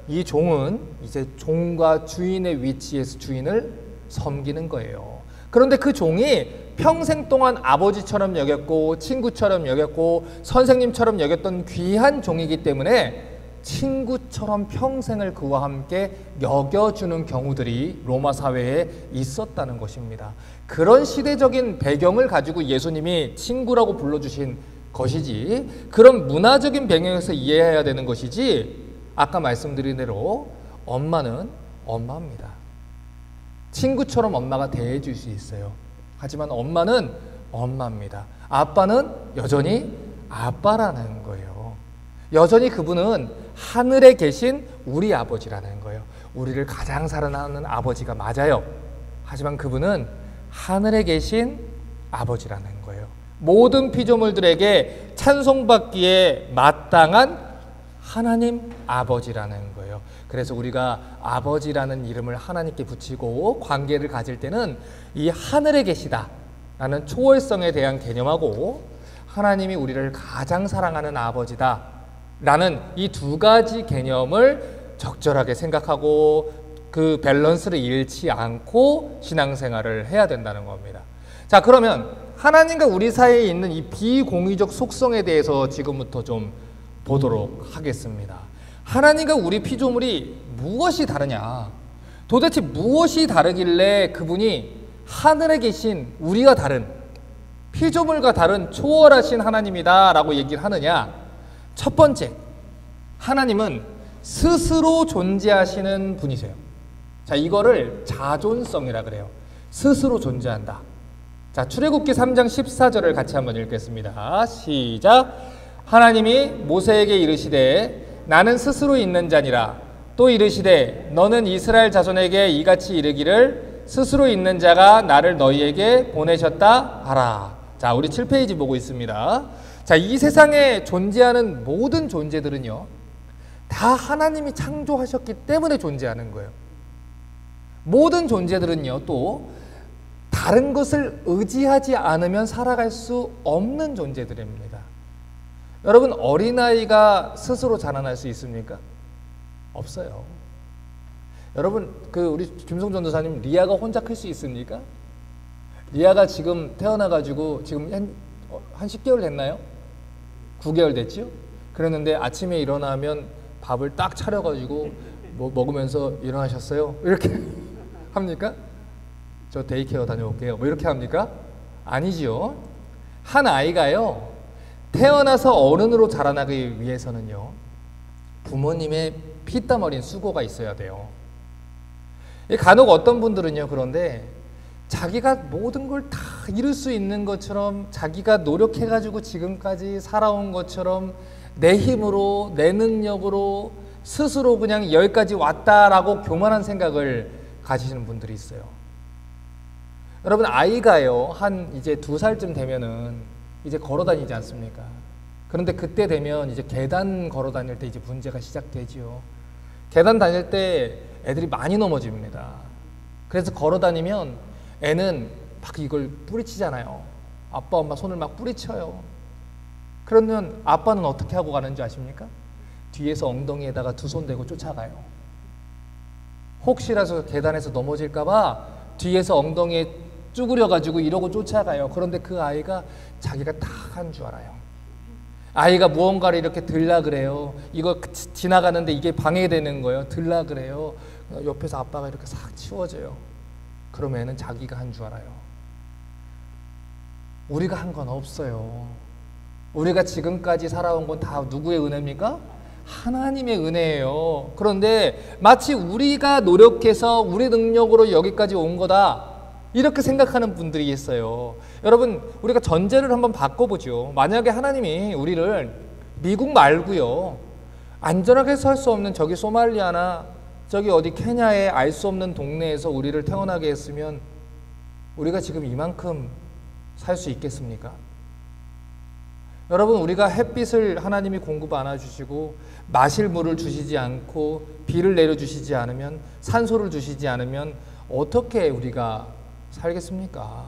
이 종은 이제 종과 주인의 위치에서 주인을 섬기는 거예요. 그런데 그 종이 평생 동안 아버지처럼 여겼고 친구처럼 여겼고 선생님처럼 여겼던 귀한 종이기 때문에 친구처럼 평생을 그와 함께 여겨주는 경우들이 로마 사회에 있었다는 것입니다. 그런 시대적인 배경을 가지고 예수님이 친구라고 불러주신 것이지, 그런 문화적인 배경에서 이해해야 되는 것이지, 아까 말씀드린 대로 엄마는 엄마입니다. 친구처럼 엄마가 대해줄 수 있어요. 하지만 엄마는 엄마입니다. 아빠는 여전히 아빠라는 거예요. 여전히 그분은 하늘에 계신 우리 아버지라는 거예요. 우리를 가장 사랑하는 아버지가 맞아요. 하지만 그분은 하늘에 계신 아버지라는 거예요. 모든 피조물들에게 찬송받기에 마땅한 하나님 아버지라는 거예요. 그래서 우리가 아버지라는 이름을 하나님께 붙이고 관계를 가질 때는 이 하늘에 계시다라는 초월성에 대한 개념하고 하나님이 우리를 가장 사랑하는 아버지다 라는 이 두 가지 개념을 적절하게 생각하고 그 밸런스를 잃지 않고 신앙생활을 해야 된다는 겁니다. 자, 그러면 하나님과 우리 사이에 있는 이 비공의적 속성에 대해서 지금부터 좀 보도록 하겠습니다. 하나님과 우리 피조물이 무엇이 다르냐? 도대체 무엇이 다르길래 그분이 하늘에 계신 우리가 다른 피조물과 다른 초월하신 하나님이다 라고 얘기를 하느냐? 첫 번째, 하나님은 스스로 존재하시는 분이세요. 자, 이거를 자존성이라 그래요. 스스로 존재한다. 자, 출애굽기 3장 14절을 같이 한번 읽겠습니다. 시작. 하나님이 모세에게 이르시되 나는 스스로 있는 자니라. 또 이르시되 너는 이스라엘 자손에게 이같이 이르기를 스스로 있는 자가 나를 너희에게 보내셨다 하라. 자, 우리 7페이지 보고 있습니다. 자, 이 세상에 존재하는 모든 존재들은요, 다 하나님이 창조하셨기 때문에 존재하는 거예요. 모든 존재들은요, 또 다른 것을 의지하지 않으면 살아갈 수 없는 존재들입니다. 여러분, 어린아이가 스스로 자라날 수 있습니까? 없어요. 여러분, 우리 김성 전도사님, 리아가 혼자 클 수 있습니까? 리아가 지금 태어나가지고 지금 한 10개월 됐나요? 9개월 됐죠? 그랬는데 아침에 일어나면 밥을 딱 차려가지고 뭐 먹으면서 일어나셨어요? 이렇게 합니까? 저 데이케어 다녀올게요. 뭐 이렇게 합니까? 아니지요. 한 아이가요, 태어나서 어른으로 자라나기 위해서는요, 부모님의 피땀 어린 수고가 있어야 돼요. 간혹 어떤 분들은요, 그런데 자기가 모든 걸 다 이룰 수 있는 것처럼, 자기가 노력해가지고 지금까지 살아온 것처럼 내 힘으로, 내 능력으로 스스로 그냥 여기까지 왔다라고 교만한 생각을 가지시는 분들이 있어요. 여러분, 아이가요, 한 이제 2살쯤 되면은 이제 걸어 다니지 않습니까? 그런데 그때 되면 이제 계단 걸어 다닐 때 이제 문제가 시작되지요. 계단 다닐 때 애들이 많이 넘어집니다. 그래서 걸어 다니면 애는 막 이걸 뿌리치잖아요. 아빠, 엄마 손을 막 뿌리쳐요. 그러면 아빠는 어떻게 하고 가는지 아십니까? 뒤에서 엉덩이에다가 두 손 대고 쫓아가요. 혹시라도 계단에서 넘어질까봐 뒤에서 엉덩이에 쭈그려가지고 이러고 쫓아가요. 그런데 그 아이가 자기가 다 한 줄 알아요. 아이가 무언가를 이렇게 들라 그래요. 이거 지나가는데 이게 방해되는 거예요. 들라 그래요. 옆에서 아빠가 이렇게 싹 치워줘요. 그럼 애는 자기가 한 줄 알아요. 우리가 한 건 없어요. 우리가 지금까지 살아온 건 다 누구의 은혜입니까? 하나님의 은혜예요. 그런데 마치 우리가 노력해서 우리 능력으로 여기까지 온 거다, 이렇게 생각하는 분들이 있어요. 여러분, 우리가 전제를 한번 바꿔보죠. 만약에 하나님이 우리를 미국 말고요, 안전하게 살 수 없는 저기 소말리아나 저기 어디 케냐의 알 수 없는 동네에서 우리를 태어나게 했으면 우리가 지금 이만큼 살 수 있겠습니까? 여러분, 우리가 햇빛을 하나님이 공급 안 해주시고 마실 물을 주시지 않고 비를 내려주시지 않으면, 산소를 주시지 않으면 어떻게 우리가 살겠습니까?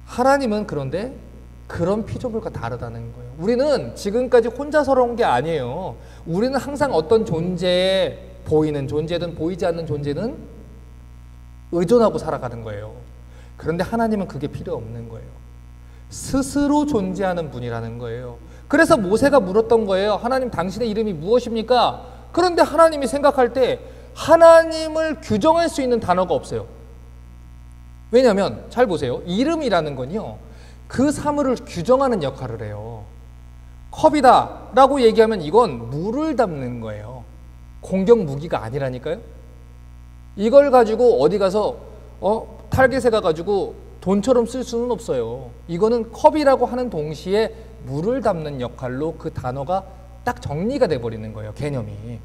하나님은 그런데 그런 피조물과 다르다는 거예요. 우리는 지금까지 혼자 살아온 게 아니에요. 우리는 항상 어떤 존재에, 보이는 존재든 보이지 않는 존재는 의존하고 살아가는 거예요. 그런데 하나님은 그게 필요 없는 거예요. 스스로 존재하는 분이라는 거예요. 그래서 모세가 물었던 거예요. 하나님, 당신의 이름이 무엇입니까? 그런데 하나님이 생각할 때 하나님을 규정할 수 있는 단어가 없어요. 왜냐하면 잘 보세요. 이름이라는 건요, 그 사물을 규정하는 역할을 해요. 컵이다 라고 얘기하면 이건 물을 담는 거예요. 공격 무기가 아니라니까요. 이걸 가지고 어디 가서 탈겟에 가가지고 돈처럼 쓸 수는 없어요. 이거는 컵이라고 하는 동시에 물을 담는 역할로 그 단어가 딱 정리가 돼버리는 거예요, 개념이.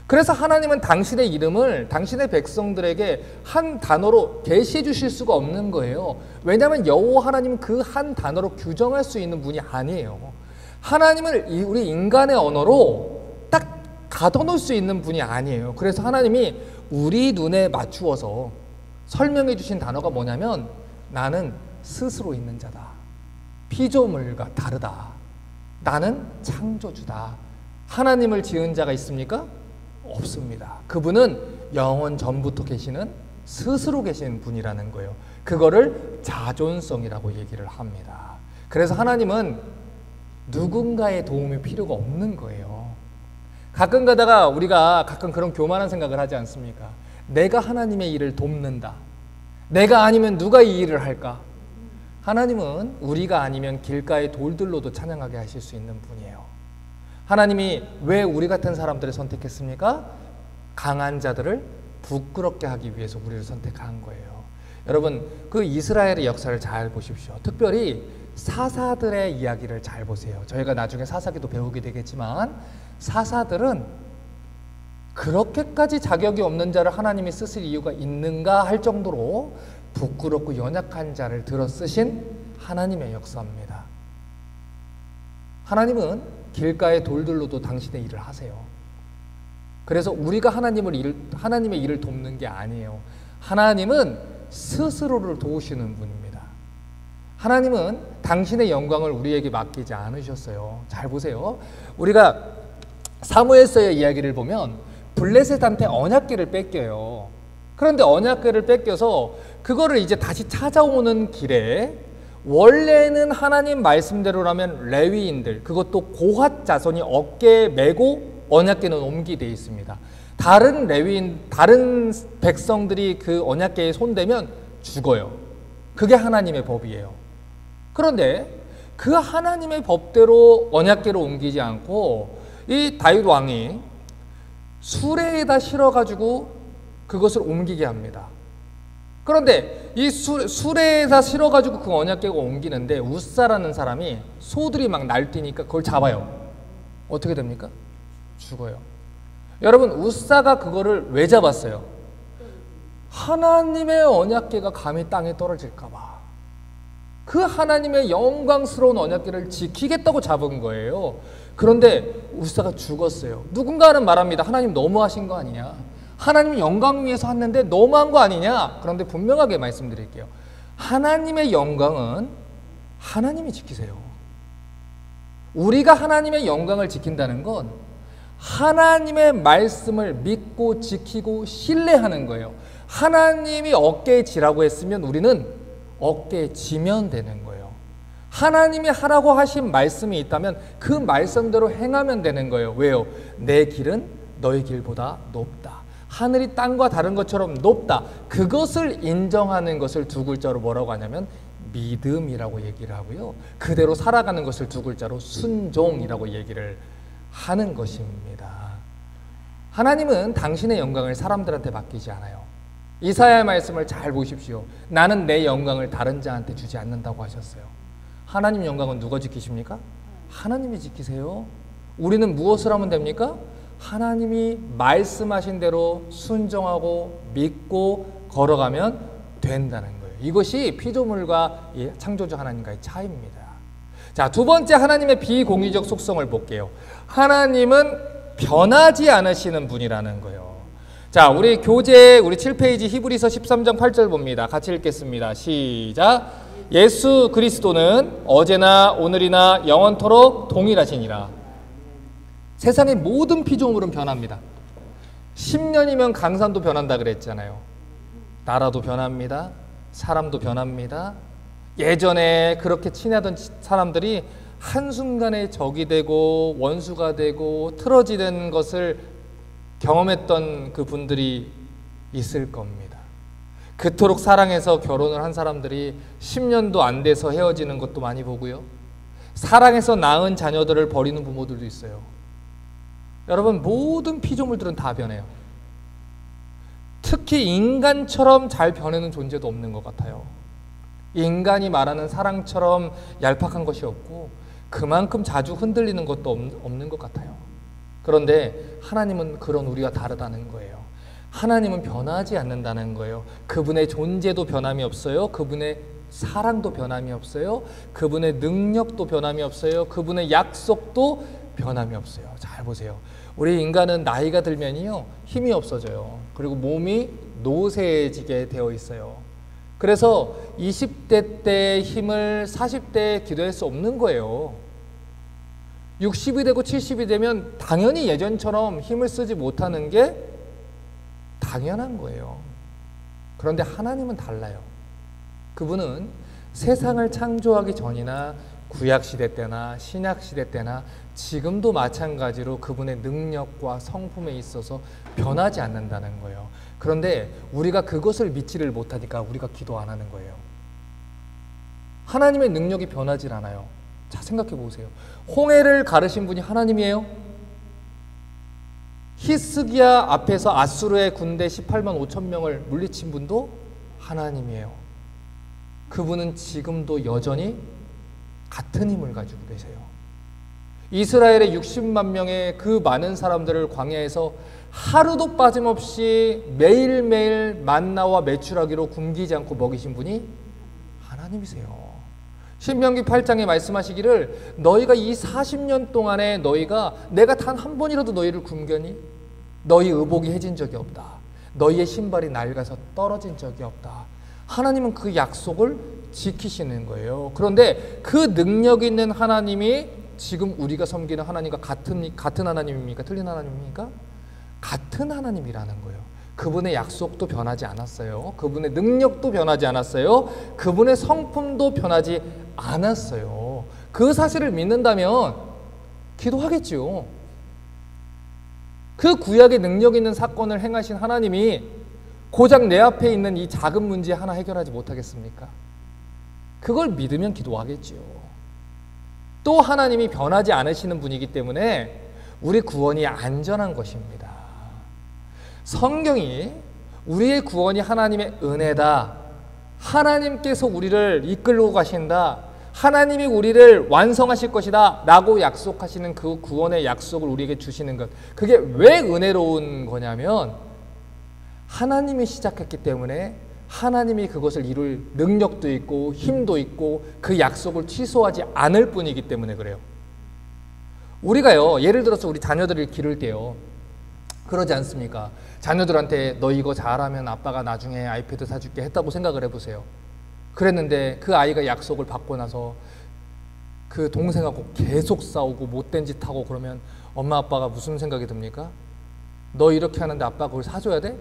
그래서 하나님은 당신의 이름을 당신의 백성들에게 한 단어로 계시해 주실 수가 없는 거예요. 왜냐하면 여호와 하나님은 그 한 단어로 규정할 수 있는 분이 아니에요. 하나님을 우리 인간의 언어로 딱 가둬놓을 수 있는 분이 아니에요. 그래서 하나님이 우리 눈에 맞추어서 설명해 주신 단어가 뭐냐면, 나는 스스로 있는 자다. 피조물과 다르다. 나는 창조주다. 하나님을 지은 자가 있습니까? 없습니다. 그분은 영원 전부터 계시는, 스스로 계신 분이라는 거예요. 그거를 자존성이라고 얘기를 합니다. 그래서 하나님은 누군가의 도움이 필요가 없는 거예요. 가끔 가다가 우리가 가끔 그런 교만한 생각을 하지 않습니까? 내가 하나님의 일을 돕는다. 내가 아니면 누가 이 일을 할까? 하나님은 우리가 아니면 길가의 돌들로도 찬양하게 하실 수 있는 분이에요. 하나님이 왜 우리 같은 사람들을 선택했습니까? 강한 자들을 부끄럽게 하기 위해서 우리를 선택한 거예요. 여러분, 그 이스라엘의 역사를 잘 보십시오. 특별히 사사들의 이야기를 잘 보세요. 저희가 나중에 사사기도 배우게 되겠지만, 사사들은 그렇게까지 자격이 없는 자를 하나님이 쓰실 이유가 있는가 할 정도로 부끄럽고 연약한 자를 들어 쓰신 하나님의 역사입니다. 하나님은 길가의 돌들로도 당신의 일을 하세요. 그래서 우리가 하나님의 일을 돕는 게 아니에요. 하나님은 스스로를 도우시는 분입니다. 하나님은 당신의 영광을 우리에게 맡기지 않으셨어요. 잘 보세요. 우리가 사무엘서의 이야기를 보면 블레셋한테 언약궤를 뺏겨요. 그런데 언약궤를 뺏겨서 그거를 이제 다시 찾아오는 길에, 원래는 하나님 말씀대로라면 레위인들, 그것도 고핫 자손이 어깨에 메고 언약궤는 옮기게 되어 있습니다. 다른 백성들이 그 언약궤에 손대면 죽어요. 그게 하나님의 법이에요. 그런데 그 하나님의 법대로 언약궤를 옮기지 않고 이 다윗 왕이 수레에다 실어가지고 그것을 옮기게 합니다. 그런데 이 수레에다 실어가지고 그 언약궤가 옮기는데 우사라는 사람이 소들이 막 날뛰니까 그걸 잡아요. 어떻게 됩니까? 죽어요. 여러분, 우사가 그거를 왜 잡았어요? 하나님의 언약궤가 감히 땅에 떨어질까봐. 그 하나님의 영광스러운 언약궤를 지키겠다고 잡은 거예요. 그런데 우사가 죽었어요. 누군가는 말합니다. 하나님 너무하신 거 아니냐? 하나님 영광 위해서 했는데 너무한 거 아니냐? 그런데 분명하게 말씀드릴게요. 하나님의 영광은 하나님이 지키세요. 우리가 하나님의 영광을 지킨다는 건 하나님의 말씀을 믿고 지키고 신뢰하는 거예요. 하나님이 어깨에 지라고 했으면 우리는 어깨에 지면 되는 거예요. 하나님이 하라고 하신 말씀이 있다면 그 말씀대로 행하면 되는 거예요. 왜요? 내 길은 너의 길보다 높다. 하늘이 땅과 다른 것처럼 높다. 그것을 인정하는 것을 두 글자로 뭐라고 하냐면 믿음이라고 얘기를 하고요. 그대로 살아가는 것을 두 글자로 순종이라고 얘기를 하는 것입니다. 하나님은 당신의 영광을 사람들한테 맡기지 않아요. 이사야의 말씀을 잘 보십시오. 나는 내 영광을 다른 자한테 주지 않는다고 하셨어요. 하나님 영광은 누가 지키십니까? 하나님이 지키세요. 우리는 무엇을 하면 됩니까? 하나님이 말씀하신 대로 순종하고 믿고 걸어가면 된다는 거예요. 이것이 피조물과 창조주 하나님과의 차이입니다. 자, 두 번째 하나님의 비공의적 속성을 볼게요. 하나님은 변하지 않으시는 분이라는 거예요. 자, 우리 교재 우리 7페이지 히브리서 13장 8절 봅니다. 같이 읽겠습니다. 시작. 예수 그리스도는 어제나 오늘이나 영원토록 동일하시니라. 세상의 모든 피조물은 변합니다. 10년이면 강산도 변한다 그랬잖아요. 나라도 변합니다. 사람도 변합니다. 예전에 그렇게 친하던 사람들이 한순간에 적이 되고 원수가 되고 틀어지는 것을 경험했던 그 분들이 있을 겁니다. 그토록 사랑해서 결혼을 한 사람들이 10년도 안 돼서 헤어지는 것도 많이 보고요. 사랑해서 낳은 자녀들을 버리는 부모들도 있어요. 여러분, 모든 피조물들은 다 변해요. 특히 인간처럼 잘 변하는 존재도 없는 것 같아요. 인간이 말하는 사랑처럼 얄팍한 것이 없고 그만큼 자주 흔들리는 것도 없는 것 같아요. 그런데 하나님은 그런 우리와 다르다는 거예요. 하나님은 변하지 않는다는 거예요. 그분의 존재도 변함이 없어요. 그분의 사랑도 변함이 없어요. 그분의 능력도 변함이 없어요. 그분의 약속도 변함이 없어요. 잘 보세요. 우리 인간은 나이가 들면요 힘이 없어져요. 그리고 몸이 노쇠해지게 되어 있어요. 그래서 20대 때의 힘을 40대에 기도할 수 없는 거예요. 60이 되고 70이 되면 당연히 예전처럼 힘을 쓰지 못하는 게 당연한 거예요. 그런데 하나님은 달라요. 그분은 세상을 창조하기 전이나 구약시대 때나 신약시대 때나 지금도 마찬가지로 그분의 능력과 성품에 있어서 변하지 않는다는 거예요. 그런데 우리가 그것을 믿지를 못하니까 우리가 기도 안 하는 거예요. 하나님의 능력이 변하질 않아요. 자, 생각해 보세요. 홍해를 가르신 분이 하나님이에요? 히스기야 앞에서 아수르의 군대 18만 5천 명을 물리친 분도 하나님이에요. 그분은 지금도 여전히 같은 힘을 가지고 계세요. 이스라엘의 60만 명의 그 많은 사람들을 광야에서 하루도 빠짐없이 매일매일 만나와 메추라기로 굶기지 않고 먹이신 분이 하나님이세요. 신명기 8장에 말씀하시기를 너희가 이 40년 동안에 너희가 내가 단 한 번이라도 너희를 굶겼니? 너희 의복이 해진 적이 없다. 너희의 신발이 낡아서 떨어진 적이 없다. 하나님은 그 약속을 지키시는 거예요. 그런데 그 능력 있는 하나님이 지금 우리가 섬기는 하나님과 같은 하나님입니까? 틀린 하나님입니까? 같은 하나님이라는 거예요. 그분의 약속도 변하지 않았어요. 그분의 능력도 변하지 않았어요. 그분의 성품도 변하지 않았어요. 그 사실을 믿는다면 기도하겠지요. 그 구약의 능력 있는 사건을 행하신 하나님이 고작 내 앞에 있는 이 작은 문제 하나 해결하지 못하겠습니까? 그걸 믿으면 기도하겠지요. 또 하나님이 변하지 않으시는 분이기 때문에 우리 구원이 안전한 것입니다. 성경이 우리의 구원이 하나님의 은혜다. 하나님께서 우리를 이끌고 가신다. 하나님이 우리를 완성하실 것이다 라고 약속하시는 그 구원의 약속을 우리에게 주시는 것, 그게 왜 은혜로운 거냐면 하나님이 시작했기 때문에 하나님이 그것을 이룰 능력도 있고 힘도 있고 그 약속을 취소하지 않을 뿐이기 때문에 그래요. 우리가요, 예를 들어서 우리 자녀들을 기를 때요, 그러지 않습니까? 자녀들한테 너 이거 잘하면 아빠가 나중에 아이패드 사줄게 했다고 생각을 해보세요. 그랬는데 그 아이가 약속을 받고 나서 그 동생하고 계속 싸우고 못된 짓 하고 그러면 엄마 아빠가 무슨 생각이 듭니까? 너 이렇게 하는데 아빠가 그걸 사줘야 돼?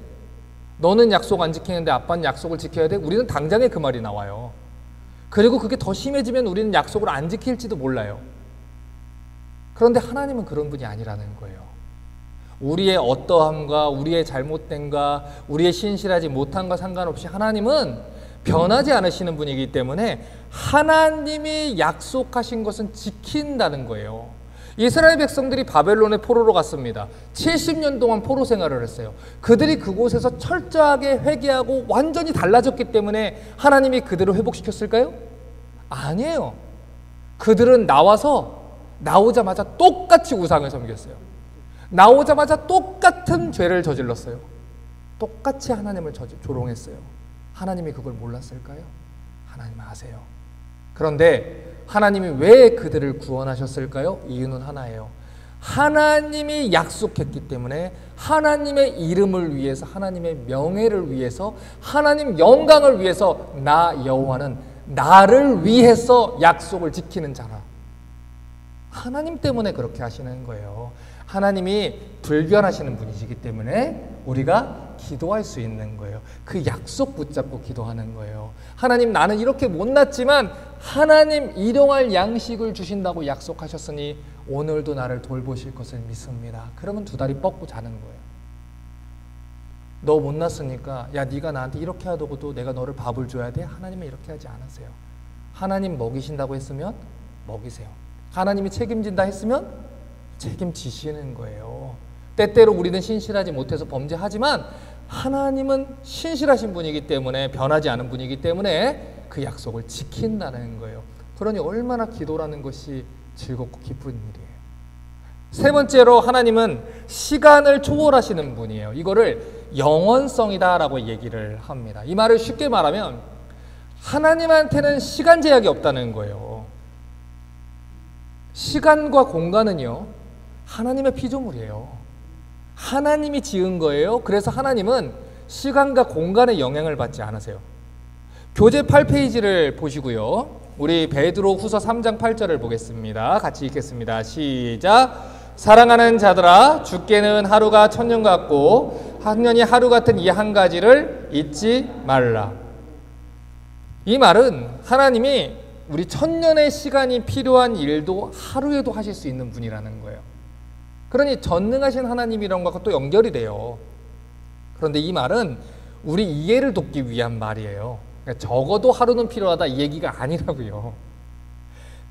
너는 약속 안 지키는데 아빠는 약속을 지켜야 돼? 우리는 당장에 그 말이 나와요. 그리고 그게 더 심해지면 우리는 약속을 안 지킬지도 몰라요. 그런데 하나님은 그런 분이 아니라는 거예요. 우리의 어떠함과 우리의 잘못됨과 우리의 신실하지 못함과 상관없이 하나님은 변하지 않으시는 분이기 때문에 하나님이 약속하신 것은 지킨다는 거예요. 이스라엘 백성들이 바벨론의 포로로 갔습니다. 70년 동안 포로 생활을 했어요. 그들이 그곳에서 철저하게 회개하고 완전히 달라졌기 때문에 하나님이 그들을 회복시켰을까요? 아니에요. 그들은 나오자마자 똑같이 우상을 섬겼어요. 나오자마자 똑같은 죄를 저질렀어요. 똑같이 하나님을 조롱했어요. 하나님이 그걸 몰랐을까요? 하나님 아세요. 그런데 하나님이 왜 그들을 구원하셨을까요? 이유는 하나예요. 하나님이 약속했기 때문에 하나님의 이름을 위해서, 하나님의 명예를 위해서, 하나님 영광을 위해서 나 여호와는 나를 위해서 약속을 지키는 자라. 하나님 때문에 그렇게 하시는 거예요. 하나님이 불변하시는 분이시기 때문에 우리가 기도할 수 있는 거예요. 그 약속 붙잡고 기도하는 거예요. 하나님, 나는 이렇게 못났지만 하나님 일용할 양식을 주신다고 약속하셨으니 오늘도 나를 돌보실 것을 믿습니다. 그러면 두 다리 뻗고 자는 거예요. 너 못났으니까 야 네가 나한테 이렇게 하더라도 내가 너를 밥을 줘야 돼? 하나님은 이렇게 하지 않으세요. 하나님 먹이신다고 했으면 먹이세요. 하나님이 책임진다 했으면 책임지시는 거예요. 때때로 우리는 신실하지 못해서 범죄하지만 하나님은 신실하신 분이기 때문에, 변하지 않은 분이기 때문에 그 약속을 지킨다는 거예요. 그러니 얼마나 기도라는 것이 즐겁고 기쁜 일이에요. 세 번째로 하나님은 시간을 초월하시는 분이에요. 이거를 영원성이다라고 얘기를 합니다. 이 말을 쉽게 말하면 하나님한테는 시간 제약이 없다는 거예요. 시간과 공간은요, 하나님의 피조물이에요. 하나님이 지은 거예요. 그래서 하나님은 시간과 공간의 영향을 받지 않으세요. 교재 8페이지를 보시고요. 우리 베드로 후서 3장 8절을 보겠습니다. 같이 읽겠습니다. 시작. 사랑하는 자들아, 주께는 하루가 천년 같고 한 년이 하루 같은 이 한 가지를 잊지 말라. 이 말은 하나님이 우리 천년의 시간이 필요한 일도 하루에도 하실 수 있는 분이라는 거예요. 그러니 전능하신 하나님이란 것과 또 연결이 돼요. 그런데 이 말은 우리 이해를 돕기 위한 말이에요. 그러니까 적어도 하루는 필요하다 이 얘기가 아니라고요.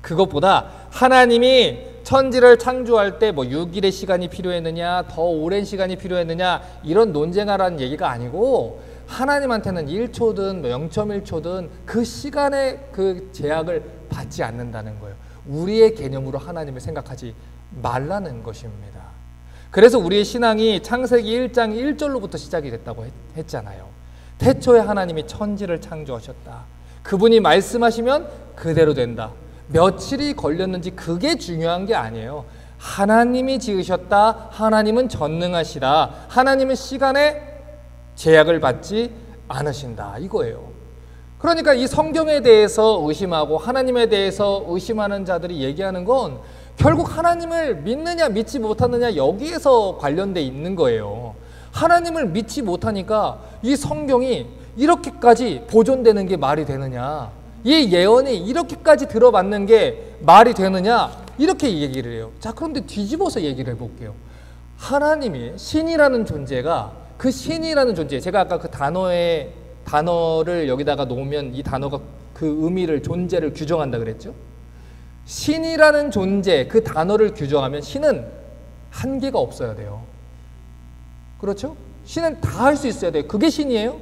그것보다 하나님이 천지를 창조할 때 뭐 6일의 시간이 필요했느냐, 더 오랜 시간이 필요했느냐, 이런 논쟁하라는 얘기가 아니고 하나님한테는 1초든 0.1초든 그 시간의 그 제약을 받지 않는다는 거예요. 우리의 개념으로 하나님을 생각하지 말라는 것입니다. 그래서 우리의 신앙이 창세기 1장 1절로부터 시작이 됐다고 했잖아요. 태초에 하나님이 천지를 창조하셨다. 그분이 말씀하시면 그대로 된다. 며칠이 걸렸는지 그게 중요한 게 아니에요. 하나님이 지으셨다. 하나님은 전능하시다. 하나님은 시간에 제약을 받지 않으신다. 이거예요. 그러니까 이 성경에 대해서 의심하고 하나님에 대해서 의심하는 자들이 얘기하는 건 결국 하나님을 믿느냐 믿지 못하느냐 여기에서 관련돼 있는 거예요. 하나님을 믿지 못하니까 이 성경이 이렇게까지 보존되는 게 말이 되느냐, 이 예언이 이렇게까지 들어맞는 게 말이 되느냐, 이렇게 얘기를 해요. 자, 그런데 뒤집어서 얘기를 해볼게요. 하나님이 신이라는 존재가, 그 신이라는 존재, 제가 아까 그 단어를 여기다가 놓으면 이 단어가 그 의미를, 존재를 규정한다 그랬죠. 신이라는 존재, 그 단어를 규정하면 신은 한계가 없어야 돼요. 그렇죠? 신은 다 할 수 있어야 돼요. 그게 신이에요.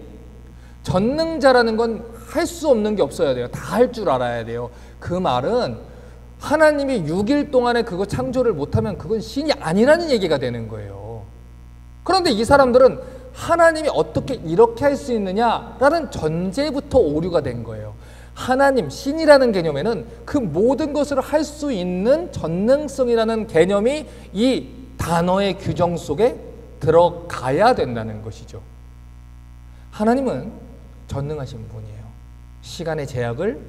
전능자라는 건 할 수 없는 게 없어야 돼요. 다 할 줄 알아야 돼요. 그 말은 하나님이 6일 동안에 그거 창조를 못하면 그건 신이 아니라는 얘기가 되는 거예요. 그런데 이 사람들은 하나님이 어떻게 이렇게 할 수 있느냐라는 전제부터 오류가 된 거예요. 하나님, 신이라는 개념에는 그 모든 것을 할 수 있는 전능성이라는 개념이 이 단어의 규정 속에 들어가야 된다는 것이죠. 하나님은 전능하신 분이에요. 시간의 제약을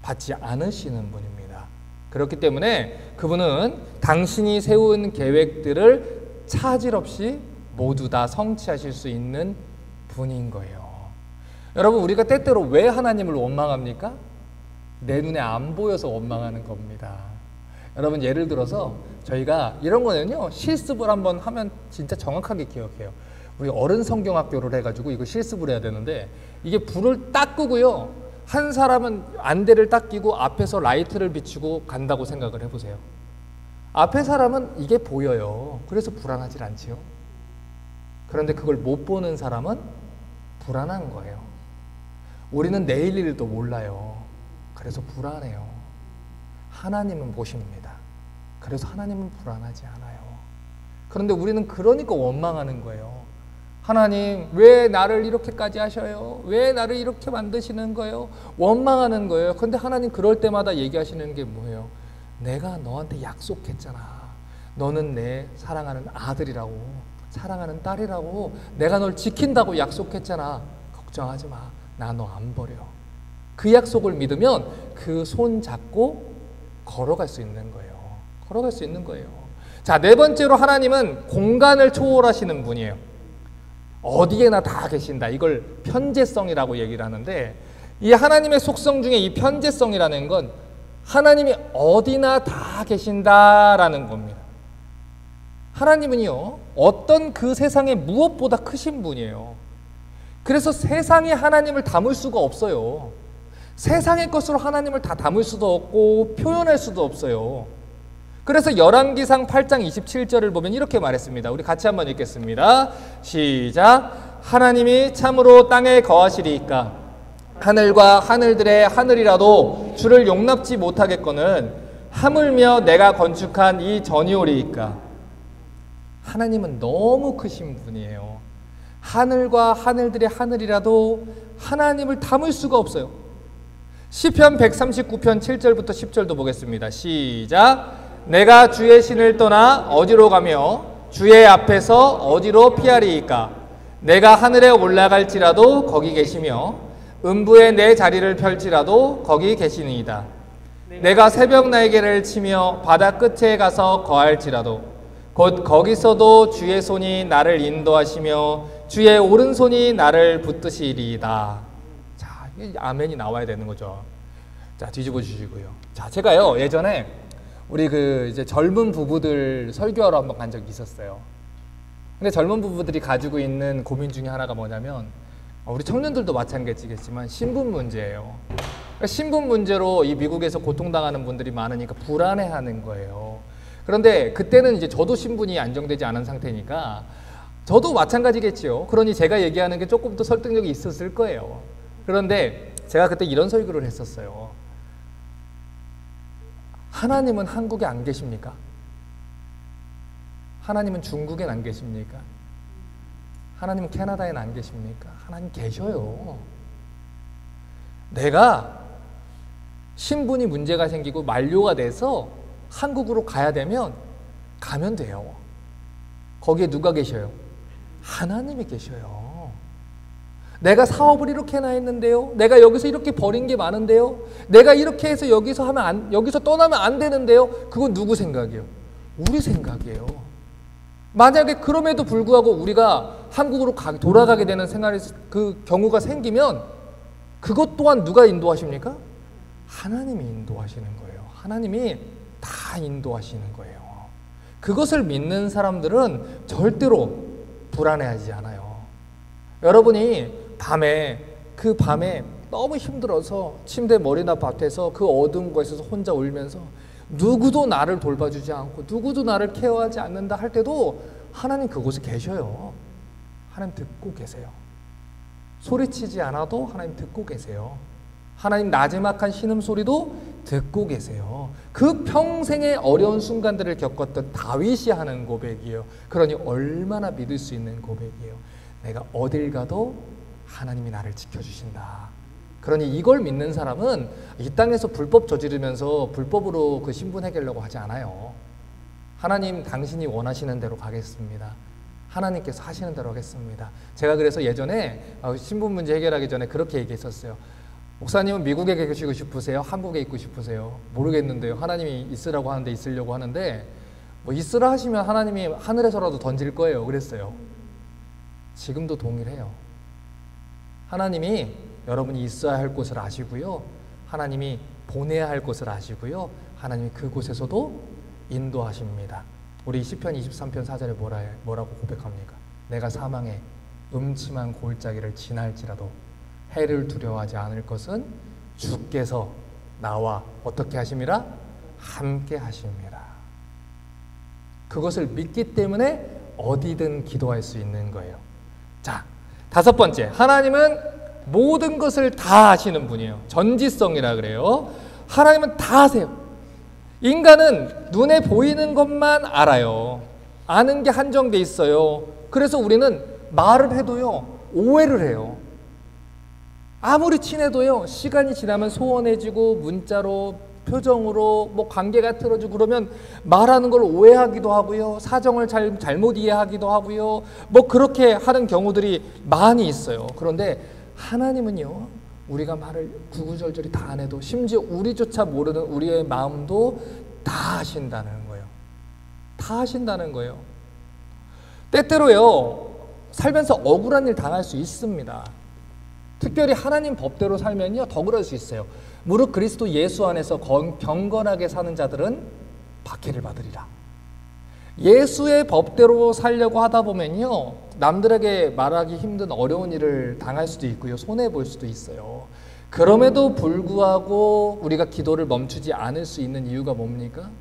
받지 않으시는 분입니다. 그렇기 때문에 그분은 당신이 세운 계획들을 차질 없이 모두 다 성취하실 수 있는 분인 거예요. 여러분, 우리가 때때로 왜 하나님을 원망합니까? 내 눈에 안 보여서 원망하는 겁니다. 여러분, 예를 들어서 저희가 이런 거는요, 실습을 한번 하면 진짜 정확하게 기억해요. 우리 어른 성경학교를 해가지고 이거 실습을 해야 되는데, 이게 불을 딱 끄고요, 한 사람은 안대를 딱 끼고 앞에서 라이트를 비추고 간다고 생각을 해보세요. 앞에 사람은 이게 보여요. 그래서 불안하지 않지요. 그런데 그걸 못 보는 사람은 불안한 거예요. 우리는 내일 일도 몰라요. 그래서 불안해요. 하나님은 보십니다. 그래서 하나님은 불안하지 않아요. 그런데 우리는 그러니까 원망하는 거예요. 하나님, 왜 나를 이렇게까지 하셔요? 왜 나를 이렇게 만드시는 거예요? 원망하는 거예요. 그런데 하나님 그럴 때마다 얘기하시는 게 뭐예요? 내가 너한테 약속했잖아. 너는 내 사랑하는 아들이라고, 사랑하는 딸이라고, 내가 널 지킨다고 약속했잖아. 걱정하지 마. 나 너 안 버려. 그 약속을 믿으면 그 손 잡고 걸어갈 수 있는 거예요. 걸어갈 수 있는 거예요. 자, 네 번째로 하나님은 공간을 초월하시는 분이에요. 어디에나 다 계신다. 이걸 편재성이라고 얘기를 하는데, 이 하나님의 속성 중에 이 편재성이라는 건 하나님이 어디나 다 계신다라는 겁니다. 하나님은요, 어떤 그 세상에 무엇보다 크신 분이에요. 그래서 세상이 하나님을 담을 수가 없어요. 세상의 것으로 하나님을 다 담을 수도 없고 표현할 수도 없어요. 그래서 열왕기상 8장 27절을 보면 이렇게 말했습니다. 우리 같이 한번 읽겠습니다. 시작. 하나님이 참으로 땅에 거하시리이까 하늘과 하늘들의 하늘이라도 주를 용납지 못하겠거늘 하물며 내가 건축한 이 전이오리이까. 하나님은 너무 크신 분이에요. 하늘과 하늘들의 하늘이라도 하나님을 담을 수가 없어요. 시편 139편 7절부터 10절도 보겠습니다. 시작. 내가 주의 신을 떠나 어디로 가며 주의 앞에서 어디로 피하리이까. 내가 하늘에 올라갈지라도 거기 계시며 음부에 내 자리를 펼지라도 거기 계시니이다. 내가 새벽 날개를 치며 바다 끝에 가서 거할지라도 곧 거기서도 주의 손이 나를 인도하시며 주의 오른손이 나를 붙드시리이다. 자, 아멘이 나와야 되는 거죠. 자, 뒤집어 주시고요. 자, 제가요, 예전에 우리 이제 젊은 부부들 설교하러 한번 간 적이 있었어요. 근데 젊은 부부들이 가지고 있는 고민 중에 하나가 뭐냐면, 우리 청년들도 마찬가지겠지만 신분 문제예요. 그러니까 신분 문제로 이 미국에서 고통당하는 분들이 많으니까 불안해하는 거예요. 그런데 그때는 이제 저도 신분이 안정되지 않은 상태니까 저도 마찬가지겠지요. 그러니 제가 얘기하는 게 조금 더 설득력이 있었을 거예요. 그런데 제가 그때 이런 설교를 했었어요. 하나님은 한국에 안 계십니까? 하나님은 중국엔 안 계십니까? 하나님은 캐나다엔 안 계십니까? 하나님 계셔요. 내가 신분이 문제가 생기고 만료가 돼서 한국으로 가야 되면 가면 돼요. 거기에 누가 계셔요? 하나님이 계셔요. 내가 사업을 이렇게나 했는데요. 내가 여기서 이렇게 버린 게 많은데요. 내가 이렇게 해서 여기서 떠나면 안 되는데요. 그건 누구 생각이에요? 우리 생각이에요. 만약에 그럼에도 불구하고 우리가 한국으로 돌아가게 되는 그 경우가 생기면 그것 또한 누가 인도하십니까? 하나님이 인도하시는 거예요. 하나님이 다 인도하시는 거예요. 그것을 믿는 사람들은 절대로 불안해하지 않아요. 여러분이 그 밤에 너무 힘들어서 침대 머리나 밭에서 그 어두운 곳에서 혼자 울면서 누구도 나를 돌봐주지 않고 누구도 나를 케어하지 않는다 할 때도 하나님 그곳에 계셔요. 하나님 듣고 계세요. 소리치지 않아도 하나님 듣고 계세요. 하나님 나지막한 신음소리도 듣고 계세요. 그 평생의 어려운 순간들을 겪었던 다윗이 하는 고백이에요. 그러니 얼마나 믿을 수 있는 고백이에요. 내가 어딜 가도 하나님이 나를 지켜주신다. 그러니 이걸 믿는 사람은 이 땅에서 불법 저지르면서 불법으로 그 신분 해결하려고 하지 않아요. 하나님 당신이 원하시는 대로 가겠습니다. 하나님께서 하시는 대로 하겠습니다. 제가 그래서 예전에 신분 문제 해결하기 전에 그렇게 얘기했었어요. 목사님은 미국에 계시고 싶으세요? 한국에 있고 싶으세요? 모르겠는데요. 하나님이 있으라고 하는데 있으려고 하는데 뭐 있으라 하시면 하나님이 하늘에서라도 던질 거예요. 그랬어요. 지금도 동일해요. 하나님이 여러분이 있어야 할 곳을 아시고요. 하나님이 보내야 할 곳을 아시고요. 하나님이 그곳에서도 인도하십니다. 우리 시편 23편 4절에 뭐라고 고백합니까? 내가 사망의 음침한 골짜기를 지날지라도 해를 두려워하지 않을 것은 주께서 나와 어떻게 하심이라? 함께 하심이라. 그것을 믿기 때문에 어디든 기도할 수 있는 거예요. 자, 다섯 번째, 하나님은 모든 것을 다 아시는 분이에요. 전지성이라 그래요. 하나님은 다 아세요. 인간은 눈에 보이는 것만 알아요. 아는 게 한정돼 있어요. 그래서 우리는 말을 해도요, 오해를 해요. 아무리 친해도요, 시간이 지나면 소원해지고 문자로, 표정으로 뭐 관계가 틀어지고 그러면 말하는 걸 오해하기도 하고요. 사정을 잘못 이해하기도 하고요. 뭐 그렇게 하는 경우들이 많이 있어요. 그런데 하나님은요, 우리가 말을 구구절절히 다 안 해도 심지어 우리조차 모르는 우리의 마음도 다 아신다는 거예요. 다 아신다는 거예요. 때때로요, 살면서 억울한 일 당할 수 있습니다. 특별히 하나님 법대로 살면요, 더 그럴 수 있어요. 무릇 그리스도 예수 안에서 경건하게 사는 자들은 박해를 받으리라. 예수의 법대로 살려고 하다 보면요, 남들에게 말하기 힘든 어려운 일을 당할 수도 있고요, 손해볼 수도 있어요. 그럼에도 불구하고 우리가 기도를 멈추지 않을 수 있는 이유가 뭡니까?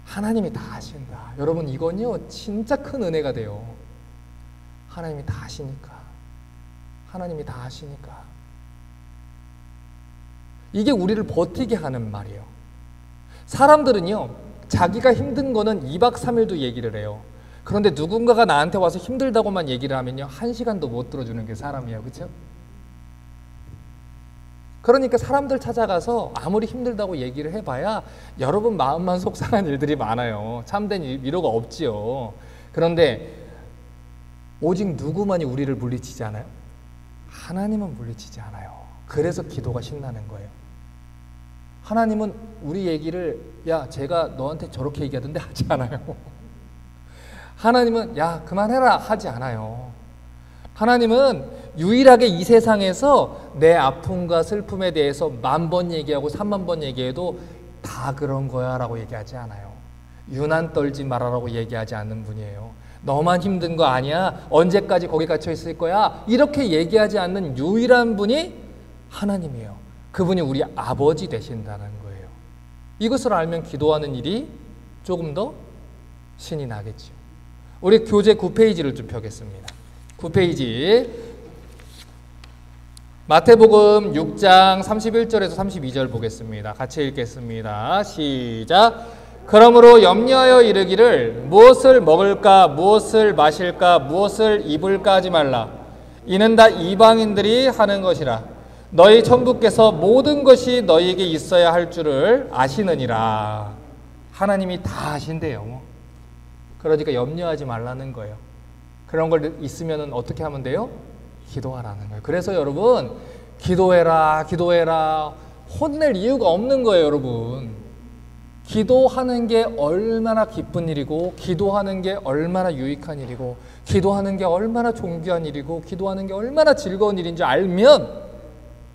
하나님이 다 아신다. 여러분, 이건요, 진짜 큰 은혜가 돼요. 하나님이 다 아시니까. 하나님이 다 아시니까. 이게 우리를 버티게 하는 말이에요. 사람들은요, 자기가 힘든 거는 2박 3일도 얘기를 해요. 그런데 누군가가 나한테 와서 힘들다고만 얘기를 하면요, 1시간도 못 들어주는 게 사람이에요. 그렇죠? 그러니까 사람들 찾아가서 아무리 힘들다고 얘기를 해봐야 여러분 마음만 속상한 일들이 많아요. 참된 위로가 없지요. 그런데 오직 누구만이 우리를 물리치지 않아요? 하나님은 물리치지 않아요. 그래서 기도가 신나는 거예요. 하나님은 우리 얘기를 야, 제가 너한테 저렇게 얘기하던데 하지 않아요. 하나님은 야, 그만해라 하지 않아요. 하나님은 유일하게 이 세상에서 내 아픔과 슬픔에 대해서 10,000번 얘기하고 30,000번 얘기해도 다 그런 거야 라고 얘기하지 않아요. 유난 떨지 말아라고 얘기하지 않는 분이에요. 너만 힘든 거 아니야? 언제까지 거기 갇혀 있을 거야? 이렇게 얘기하지 않는 유일한 분이 하나님이에요. 그분이 우리 아버지 되신다는 거예요. 이것을 알면 기도하는 일이 조금 더 신이 나겠죠. 우리 교재 9페이지를 좀 펴겠습니다. 9페이지 마태복음 6장 31절에서 32절 보겠습니다. 같이 읽겠습니다. 시작. 그러므로 염려하여 이르기를 무엇을 먹을까 무엇을 마실까 무엇을 입을까 하지 말라. 이는 다 이방인들이 하는 것이라. 너희 천부께서 모든 것이 너희에게 있어야 할 줄을 아시느니라. 하나님이 다 아신대요. 그러니까 염려하지 말라는 거예요. 그런 걸 있으면 어떻게 하면 돼요? 기도하라는 거예요. 그래서 여러분, 기도해라 기도해라 혼낼 이유가 없는 거예요. 여러분, 기도하는 게 얼마나 기쁜 일이고, 기도하는 게 얼마나 유익한 일이고, 기도하는 게 얼마나 존귀한 일이고, 기도하는 게 얼마나 즐거운 일인 줄 알면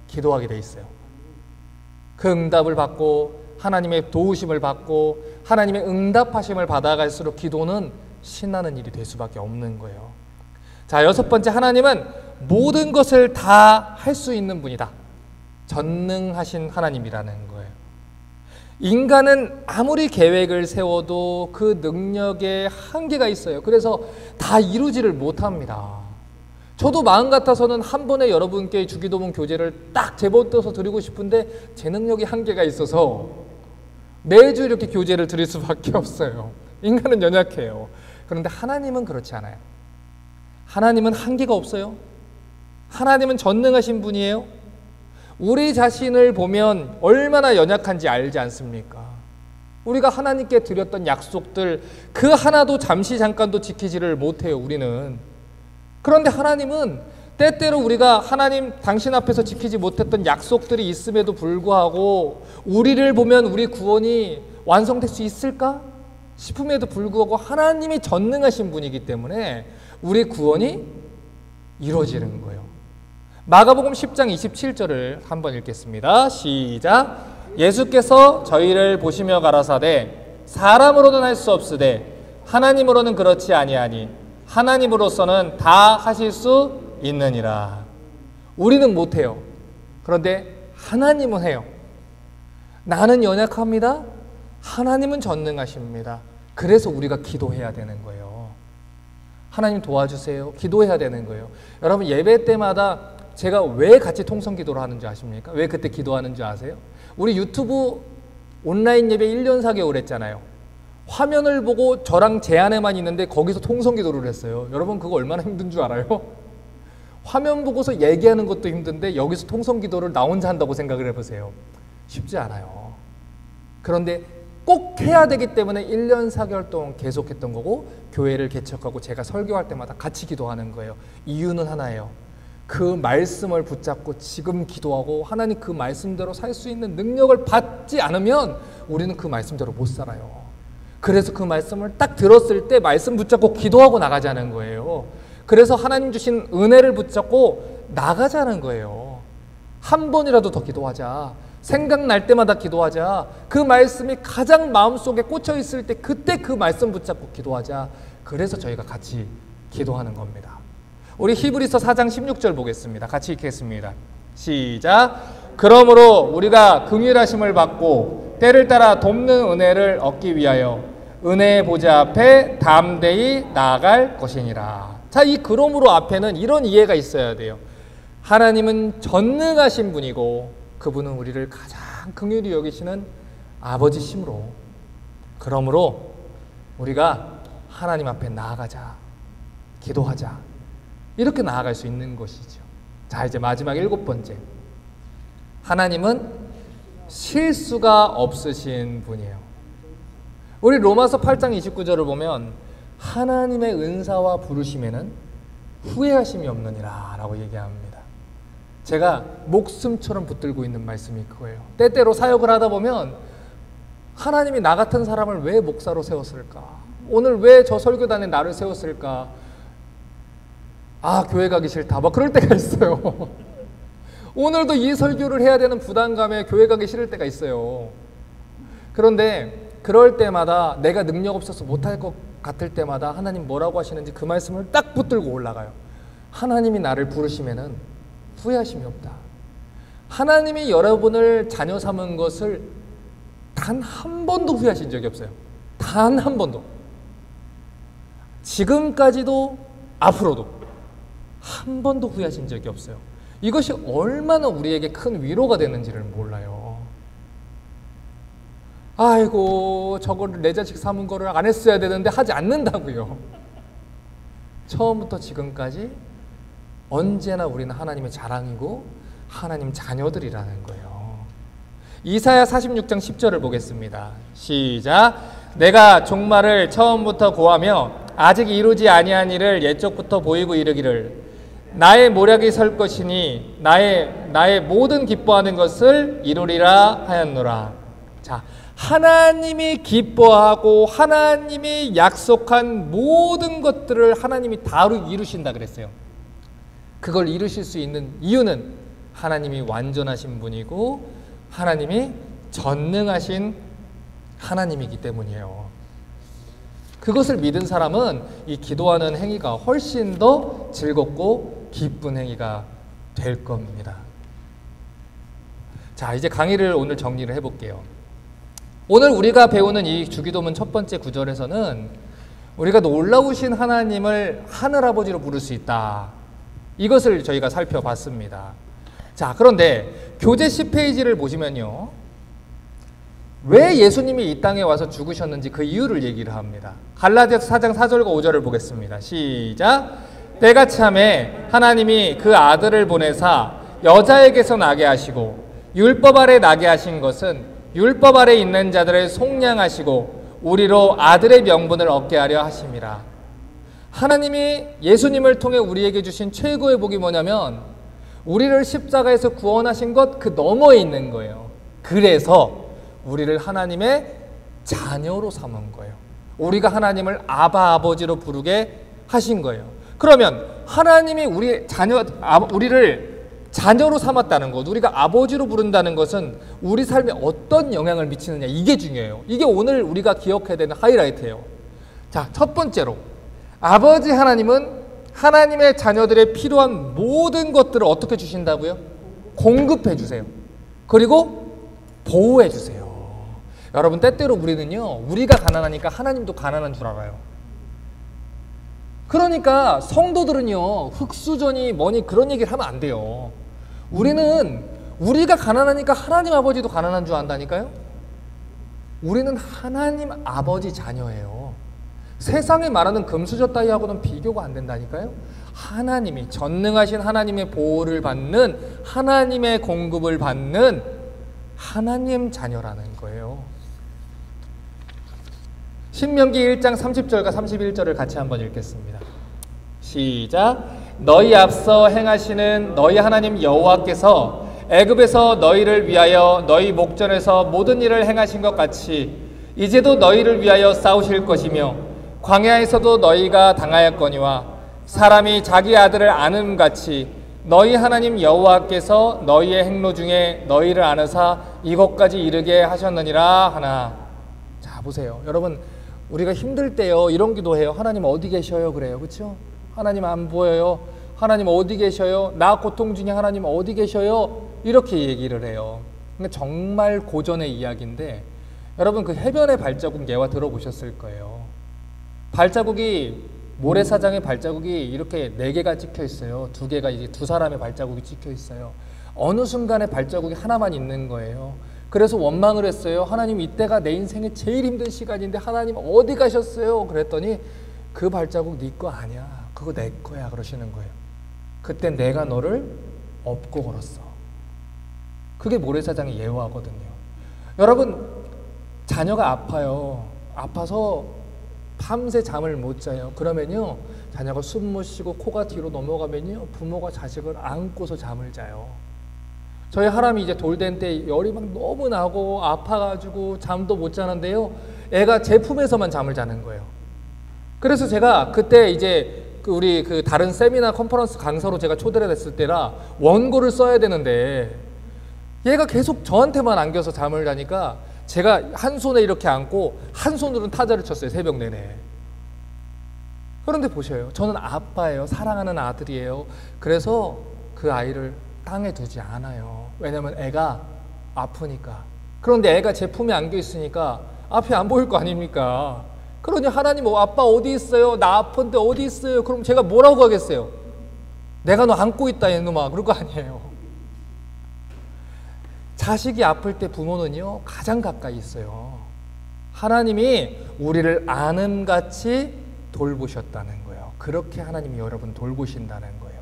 기도하게 돼 있어요. 그 응답을 받고 하나님의 도우심을 받고 하나님의 응답하심을 받아갈수록 기도는 신나는 일이 될 수밖에 없는 거예요. 자, 6번째, 하나님은 모든 것을 다 할 수 있는 분이다. 전능하신 하나님이라는 거예요. 인간은 아무리 계획을 세워도 그 능력에 한계가 있어요. 그래서 다 이루지를 못합니다. 저도 마음 같아서는 한 번에 여러분께 주기도문 교제를 딱 제법떠서 드리고 싶은데 제 능력이 한계가 있어서 매주 이렇게 교제를 드릴 수밖에 없어요. 인간은 연약해요. 그런데 하나님은 그렇지 않아요. 하나님은 한계가 없어요. 하나님은 전능하신 분이에요. 우리 자신을 보면 얼마나 연약한지 알지 않습니까? 우리가 하나님께 드렸던 약속들 그 하나도 잠시 잠깐도 지키지를 못해요. 우리는. 그런데 하나님은 때때로 우리가 하나님 당신 앞에서 지키지 못했던 약속들이 있음에도 불구하고 우리를 보면 우리 구원이 완성될 수 있을까 싶음에도 불구하고 하나님이 전능하신 분이기 때문에 우리 구원이 이루어지는 거예요. 마가복음 10장 27절을 한번 읽겠습니다. 시작. 예수께서 저희를 보시며 가라사대 사람으로는 할 수 없으되 하나님으로는 그렇지 아니하니 하나님으로서는 다 하실 수 있느니라. 우리는 못해요. 그런데 하나님은 해요. 나는 연약합니다. 하나님은 전능하십니다. 그래서 우리가 기도해야 되는 거예요. 하나님 도와주세요. 기도해야 되는 거예요. 여러분 예배 때마다 제가 왜 같이 통성기도를 하는 줄 아십니까? 왜 그때 기도하는 줄 아세요? 우리 유튜브 온라인 예배 1년 4개월 했잖아요. 화면을 보고 저랑 제 안에만 있는데 거기서 통성기도를 했어요. 여러분 그거 얼마나 힘든 줄 알아요? 화면 보고서 얘기하는 것도 힘든데 여기서 통성기도를 나 혼자 한다고 생각을 해보세요. 쉽지 않아요. 그런데 꼭 해야 되기 때문에 1년 4개월 동안 계속했던 거고 교회를 개척하고 제가 설교할 때마다 같이 기도하는 거예요. 이유는 하나예요. 그 말씀을 붙잡고 지금 기도하고 하나님 그 말씀대로 살 수 있는 능력을 받지 않으면 우리는 그 말씀대로 못 살아요. 그래서 그 말씀을 딱 들었을 때 말씀 붙잡고 기도하고 나가자는 거예요. 그래서 하나님 주신 은혜를 붙잡고 나가자는 거예요. 한 번이라도 더 기도하자. 생각날 때마다 기도하자. 그 말씀이 가장 마음속에 꽂혀 있을 때 그때 그 말씀 붙잡고 기도하자. 그래서 저희가 같이 기도하는 겁니다. 우리 히브리서 4장 16절 보겠습니다. 같이 읽겠습니다. 시작. 그러므로 우리가 긍휼하심을 받고 때를 따라 돕는 은혜를 얻기 위하여 은혜의 보좌 앞에 담대히 나아갈 것이니라. 자, 이 그러므로 앞에는 이런 이해가 있어야 돼요. 하나님은 전능하신 분이고 그분은 우리를 가장 긍휼히 여기시는 아버지심으로 그러므로 우리가 하나님 앞에 나아가자. 기도하자. 이렇게 나아갈 수 있는 것이죠. 자, 이제 마지막 7번째. 하나님은 실수가 없으신 분이에요. 우리 로마서 8장 29절을 보면 하나님의 은사와 부르심에는 후회하심이 없느니라 라고 얘기합니다. 제가 목숨처럼 붙들고 있는 말씀이 그거예요. 때때로 사역을 하다 보면 하나님이 나 같은 사람을 왜 목사로 세웠을까? 오늘 왜 저 설교단에 나를 세웠을까? 아, 교회 가기 싫다. 막 그럴 때가 있어요. 오늘도 이 설교를 해야 되는 부담감에 교회 가기 싫을 때가 있어요. 그런데 그럴 때마다 내가 능력 없어서 못할 것 같을 때마다 하나님 뭐라고 하시는지 그 말씀을 딱 붙들고 올라가요. 하나님이 나를 부르시면은 후회하심이 없다. 하나님이 여러분을 자녀 삼은 것을 단 한 번도 후회하신 적이 없어요. 단 한 번도. 지금까지도 앞으로도 한 번도 후회하신 적이 없어요. 이것이 얼마나 우리에게 큰 위로가 되는지를 몰라요. 아이고 저거를 내 자식 삼은 거를 안 했어야 되는데 하지 않는다고요. 처음부터 지금까지 언제나 우리는 하나님의 자랑이고 하나님 자녀들이라는 거예요. 이사야 46장 10절을 보겠습니다. 시작. 내가 종말을 처음부터 고하며 아직 이루지 아니한 일을 옛적부터 보이고 이르기를 나의 모략이 설 것이니 나의 모든 기뻐하는 것을 이루리라 하였노라. 자, 하나님이 기뻐하고 하나님이 약속한 모든 것들을 하나님이 다 이루신다 그랬어요. 그걸 이루실 수 있는 이유는 하나님이 완전하신 분이고 하나님이 전능하신 하나님이기 때문이에요. 그것을 믿은 사람은 이 기도하는 행위가 훨씬 더 즐겁고 기쁜 행위가 될 겁니다. 자, 이제 강의를 오늘 정리를 해볼게요. 오늘 우리가 배우는 이 주기도문 첫 번째 구절에서는 우리가 놀라우신 하나님을 하늘아버지로 부를 수 있다. 이것을 저희가 살펴봤습니다. 자, 그런데 교재 10페이지를 보시면요. 왜 예수님이 이 땅에 와서 죽으셨는지 그 이유를 얘기를 합니다. 갈라디아서 4장 4절과 5절을 보겠습니다. 시작. 때가 참에 하나님이 그 아들을 보내사 여자에게서 나게 하시고 율법 아래 나게 하신 것은 율법 아래 있는 자들을 속량하시고 우리로 아들의 명분을 얻게 하려 하심이라. 하나님이 예수님을 통해 우리에게 주신 최고의 복이 뭐냐면 우리를 십자가에서 구원하신 것 그 너머에 있는 거예요. 그래서 우리를 하나님의 자녀로 삼은 거예요. 우리가 하나님을 아바 아버지로 부르게 하신 거예요. 그러면 하나님이 우리를 자녀로 삼았다는 것, 우리가 아버지로 부른다는 것은 우리 삶에 어떤 영향을 미치느냐, 이게 중요해요. 이게 오늘 우리가 기억해야 되는 하이라이트예요. 자, 첫 번째로 아버지 하나님은 하나님의 자녀들의 필요한 모든 것들을 어떻게 주신다고요? 공급해 주세요. 그리고 보호해 주세요. 여러분, 때때로 우리는요, 우리가 가난하니까 하나님도 가난한 줄 알아요. 그러니까 성도들은요, 흙수저니 뭐니 그런 얘기를 하면 안 돼요. 우리는 우리가 가난하니까 하나님 아버지도 가난한 줄 안다니까요. 우리는 하나님 아버지 자녀예요. 세상에 말하는 금수저 따위하고는 비교가 안 된다니까요. 하나님이, 전능하신 하나님의 보호를 받는, 하나님의 공급을 받는 하나님 자녀라는 거예요. 신명기 1장 30절과 31절을 같이 한번 읽겠습니다. 시작. 너희 앞서 행하시는 너희 하나님 여호와께서 애굽에서 너희를 위하여 너희 목전에서 모든 일을 행하신 것 같이 이제도 너희를 위하여 싸우실 것이며 광야에서도 너희가 당하였거니와 사람이 자기 아들을 아는 같이 너희 하나님 여호와께서 너희의 행로 중에 너희를 아느사 이곳까지 이르게 하셨느니라 하나. 자, 보세요. 여러분, 우리가 힘들 때요, 이런 기도해요. 하나님 어디 계셔요? 그래요. 그렇죠? 하나님 안 보여요. 하나님 어디 계셔요? 나 고통 중에 하나님 어디 계셔요? 이렇게 얘기를 해요. 근데 정말 고전의 이야기인데, 여러분 그 해변의 발자국 예화 들어보셨을 거예요. 발자국이, 모래사장의 발자국이 이렇게 4개가 찍혀 있어요. 2개가 이제 2사람의 발자국이 찍혀 있어요. 어느 순간에 발자국이 하나만 있는 거예요. 그래서 원망을 했어요. 하나님, 이때가 내 인생의 제일 힘든 시간인데 하나님 어디 가셨어요? 그랬더니 그 발자국 네 거 아니야. 그거 내 거야. 그러시는 거예요. 그때 내가 너를 업고 걸었어. 그게 모래사장의 예화거든요. 여러분, 자녀가 아파요. 아파서 밤새 잠을 못 자요. 그러면요, 자녀가 숨 못 쉬고 코가 뒤로 넘어가면요, 부모가 자식을 안고서 잠을 자요. 저희 하람이 이제 돌된 때 열이 막 너무 나고 아파가지고 잠도 못 자는데요, 애가 제 품에서만 잠을 자는 거예요. 그래서 제가 그때 이제 우리 다른 세미나 컨퍼런스 강사로 제가 초대를 했을 때라 원고를 써야 되는데 얘가 계속 저한테만 안겨서 잠을 자니까 제가 한 손에 이렇게 안고 한 손으로는 타자를 쳤어요. 새벽 내내. 그런데 보셔요. 저는 아빠예요. 사랑하는 아들이에요. 그래서 그 아이를 땅에 두지 않아요. 왜냐면 애가 아프니까. 그런데 애가 제 품에 안겨 있으니까 앞이 안 보일 거 아닙니까? 그러니 하나님, 아빠 어디 있어요? 나 아픈데 어디 있어요? 그럼 제가 뭐라고 하겠어요? 내가 너 안고 있다 이놈아. 그럴 거 아니에요. 자식이 아플 때 부모는요, 가장 가까이 있어요. 하나님이 우리를 아는같이 돌보셨다는 거예요. 그렇게 하나님이 여러분 돌보신다는 거예요.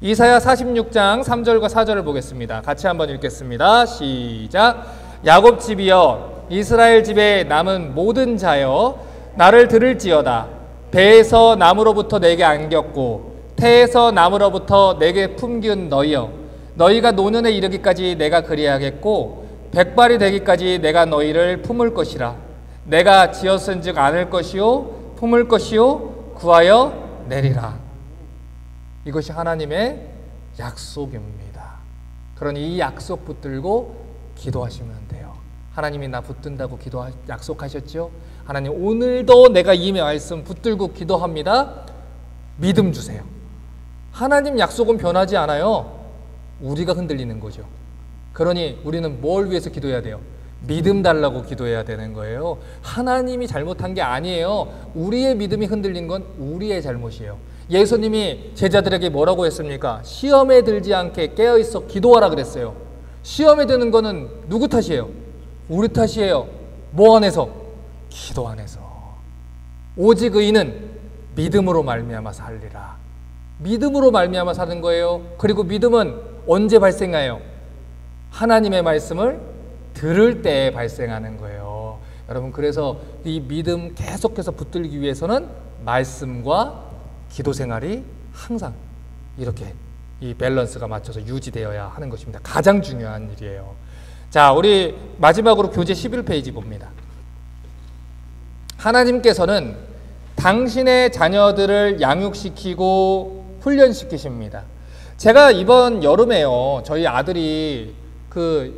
이사야 46장 3절과 4절을 보겠습니다. 같이 한번 읽겠습니다. 시작. 야곱 집이여, 이스라엘 집에 남은 모든 자여, 나를 들을지어다. 배에서 나무로부터 내게 안겼고 태에서 나무로부터 내게 품기운 너희여, 너희가 노년에 이르기까지 내가 그리하겠고 백발이 되기까지 내가 너희를 품을 것이라. 내가 지었은즉 안을 것이요 품을 것이요 구하여 내리라. 이것이 하나님의 약속입니다. 그러니 이 약속 붙들고 기도하시면 돼요. 하나님이 나 붙든다고 약속하셨죠? 하나님, 오늘도 내가 이 말씀 붙들고 기도합니다. 믿음 주세요. 하나님 약속은 변하지 않아요. 우리가 흔들리는 거죠. 그러니 우리는 뭘 위해서 기도해야 돼요? 믿음 달라고 기도해야 되는 거예요. 하나님이 잘못한 게 아니에요. 우리의 믿음이 흔들린 건 우리의 잘못이에요. 예수님이 제자들에게 뭐라고 했습니까? 시험에 들지 않게 깨어있어 기도하라 그랬어요. 시험에 드는 거는 누구 탓이에요? 우리 탓이에요. 뭐 안에서? 기도 안에서. 오직 의인은 믿음으로 말미암아 살리라. 믿음으로 말미암아 사는 거예요. 그리고 믿음은 언제 발생해요? 하나님의 말씀을 들을 때 발생하는 거예요. 여러분, 그래서 이 믿음 계속해서 붙들기 위해서는 말씀과 기도 생활이 항상 이렇게 이 밸런스가 맞춰서 유지되어야 하는 것입니다. 가장 중요한 일이에요. 자, 우리 마지막으로 교재 11페이지 봅니다. 하나님께서는 당신의 자녀들을 양육시키고 훈련시키십니다. 제가 이번 여름에요, 저희 아들이 그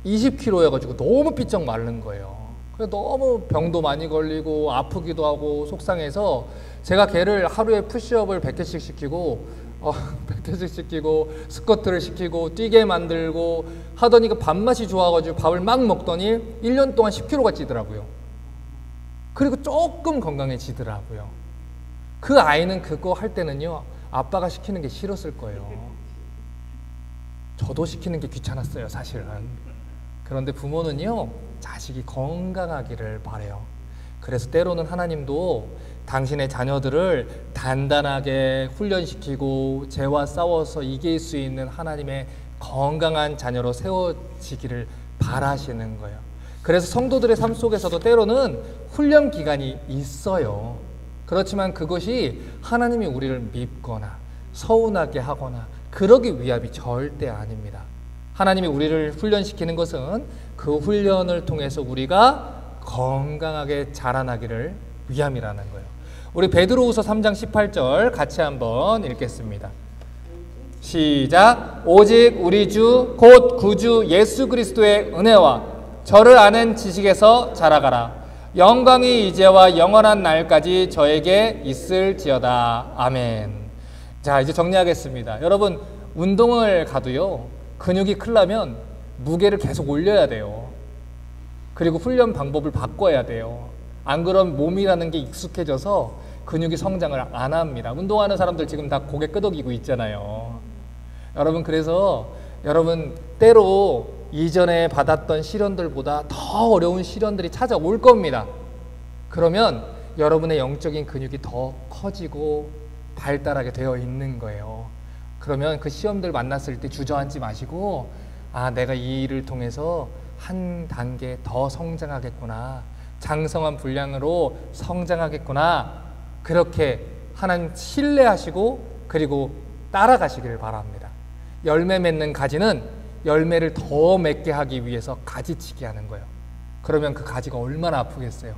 20kg여가지고 너무 삐쩍 마른 거예요. 그래서 너무 병도 많이 걸리고 아프기도 하고 속상해서 제가 걔를 하루에 푸시업을 100개씩 시키고 100개씩 시키고 스쿼트를 시키고 뛰게 만들고 하더니 그 밥맛이 좋아가지고 밥을 막 먹더니 1년 동안 10kg가 찌더라고요. 그리고 조금 건강해지더라고요. 그 아이는 그거 할 때는요, 아빠가 시키는 게 싫었을 거예요. 저도 시키는 게 귀찮았어요, 사실은. 그런데 부모는요, 자식이 건강하기를 바라요. 그래서 때로는 하나님도 당신의 자녀들을 단단하게 훈련시키고 죄와 싸워서 이길 수 있는 하나님의 건강한 자녀로 세워지기를 바라시는 거예요. 그래서 성도들의 삶 속에서도 때로는 훈련 기간이 있어요. 그렇지만 그것이 하나님이 우리를 밉거나 서운하게 하거나 그러기 위함이 절대 아닙니다. 하나님이 우리를 훈련시키는 것은 그 훈련을 통해서 우리가 건강하게 자라나기를 위함이라는 거예요. 우리 베드로후서 3장 18절 같이 한번 읽겠습니다. 시작. 오직 우리 주 곧 구주 예수 그리스도의 은혜와 저를 아는 지식에서 자라가라. 영광이 이제와 영원한 날까지 저에게 있을지어다. 아멘. 자, 이제 정리하겠습니다. 여러분, 운동을 가도요, 근육이 크려면 무게를 계속 올려야 돼요. 그리고 훈련 방법을 바꿔야 돼요. 안 그러면 몸이라는 게 익숙해져서 근육이 성장을 안 합니다. 운동하는 사람들 지금 다 고개 끄덕이고 있잖아요. 여러분, 그래서 여러분 때로 이전에 받았던 시련들보다 더 어려운 시련들이 찾아올 겁니다. 그러면 여러분의 영적인 근육이 더 커지고 발달하게 되어 있는 거예요. 그러면 그 시험들 만났을 때 주저앉지 마시고, 아, 내가 이 일을 통해서 한 단계 더 성장하겠구나, 장성한 분량으로 성장하겠구나, 그렇게 하나님 신뢰하시고 그리고 따라가시기를 바랍니다. 열매 맺는 가지는 열매를 더 맺게 하기 위해서 가지치기 하는 거예요. 그러면 그 가지가 얼마나 아프겠어요?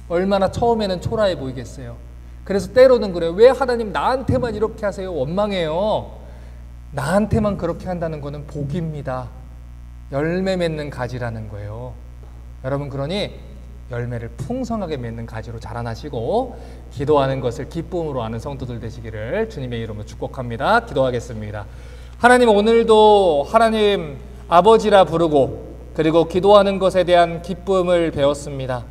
얼마나 처음에는 초라해 보이겠어요? 그래서 때로는 그래요. 왜 하나님 나한테만 이렇게 하세요? 원망해요. 나한테만 그렇게 한다는 것은 복입니다. 열매 맺는 가지라는 거예요. 여러분, 그러니 열매를 풍성하게 맺는 가지로 자라나시고 기도하는 것을 기쁨으로 아는 성도들 되시기를 주님의 이름으로 축복합니다. 기도하겠습니다. 하나님, 오늘도 하나님 아버지라 부르고 그리고 기도하는 것에 대한 기쁨을 배웠습니다.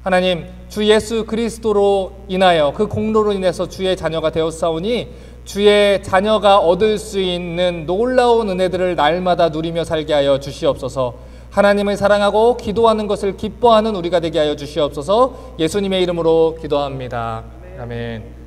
하나님, 주 예수 그리스도로 인하여 그 공로로 인해서 주의 자녀가 되었사오니 주의 자녀가 얻을 수 있는 놀라운 은혜들을 날마다 누리며 살게 하여 주시옵소서. 하나님을 사랑하고 기도하는 것을 기뻐하는 우리가 되게 하여 주시옵소서. 예수님의 이름으로 기도합니다. 아멘.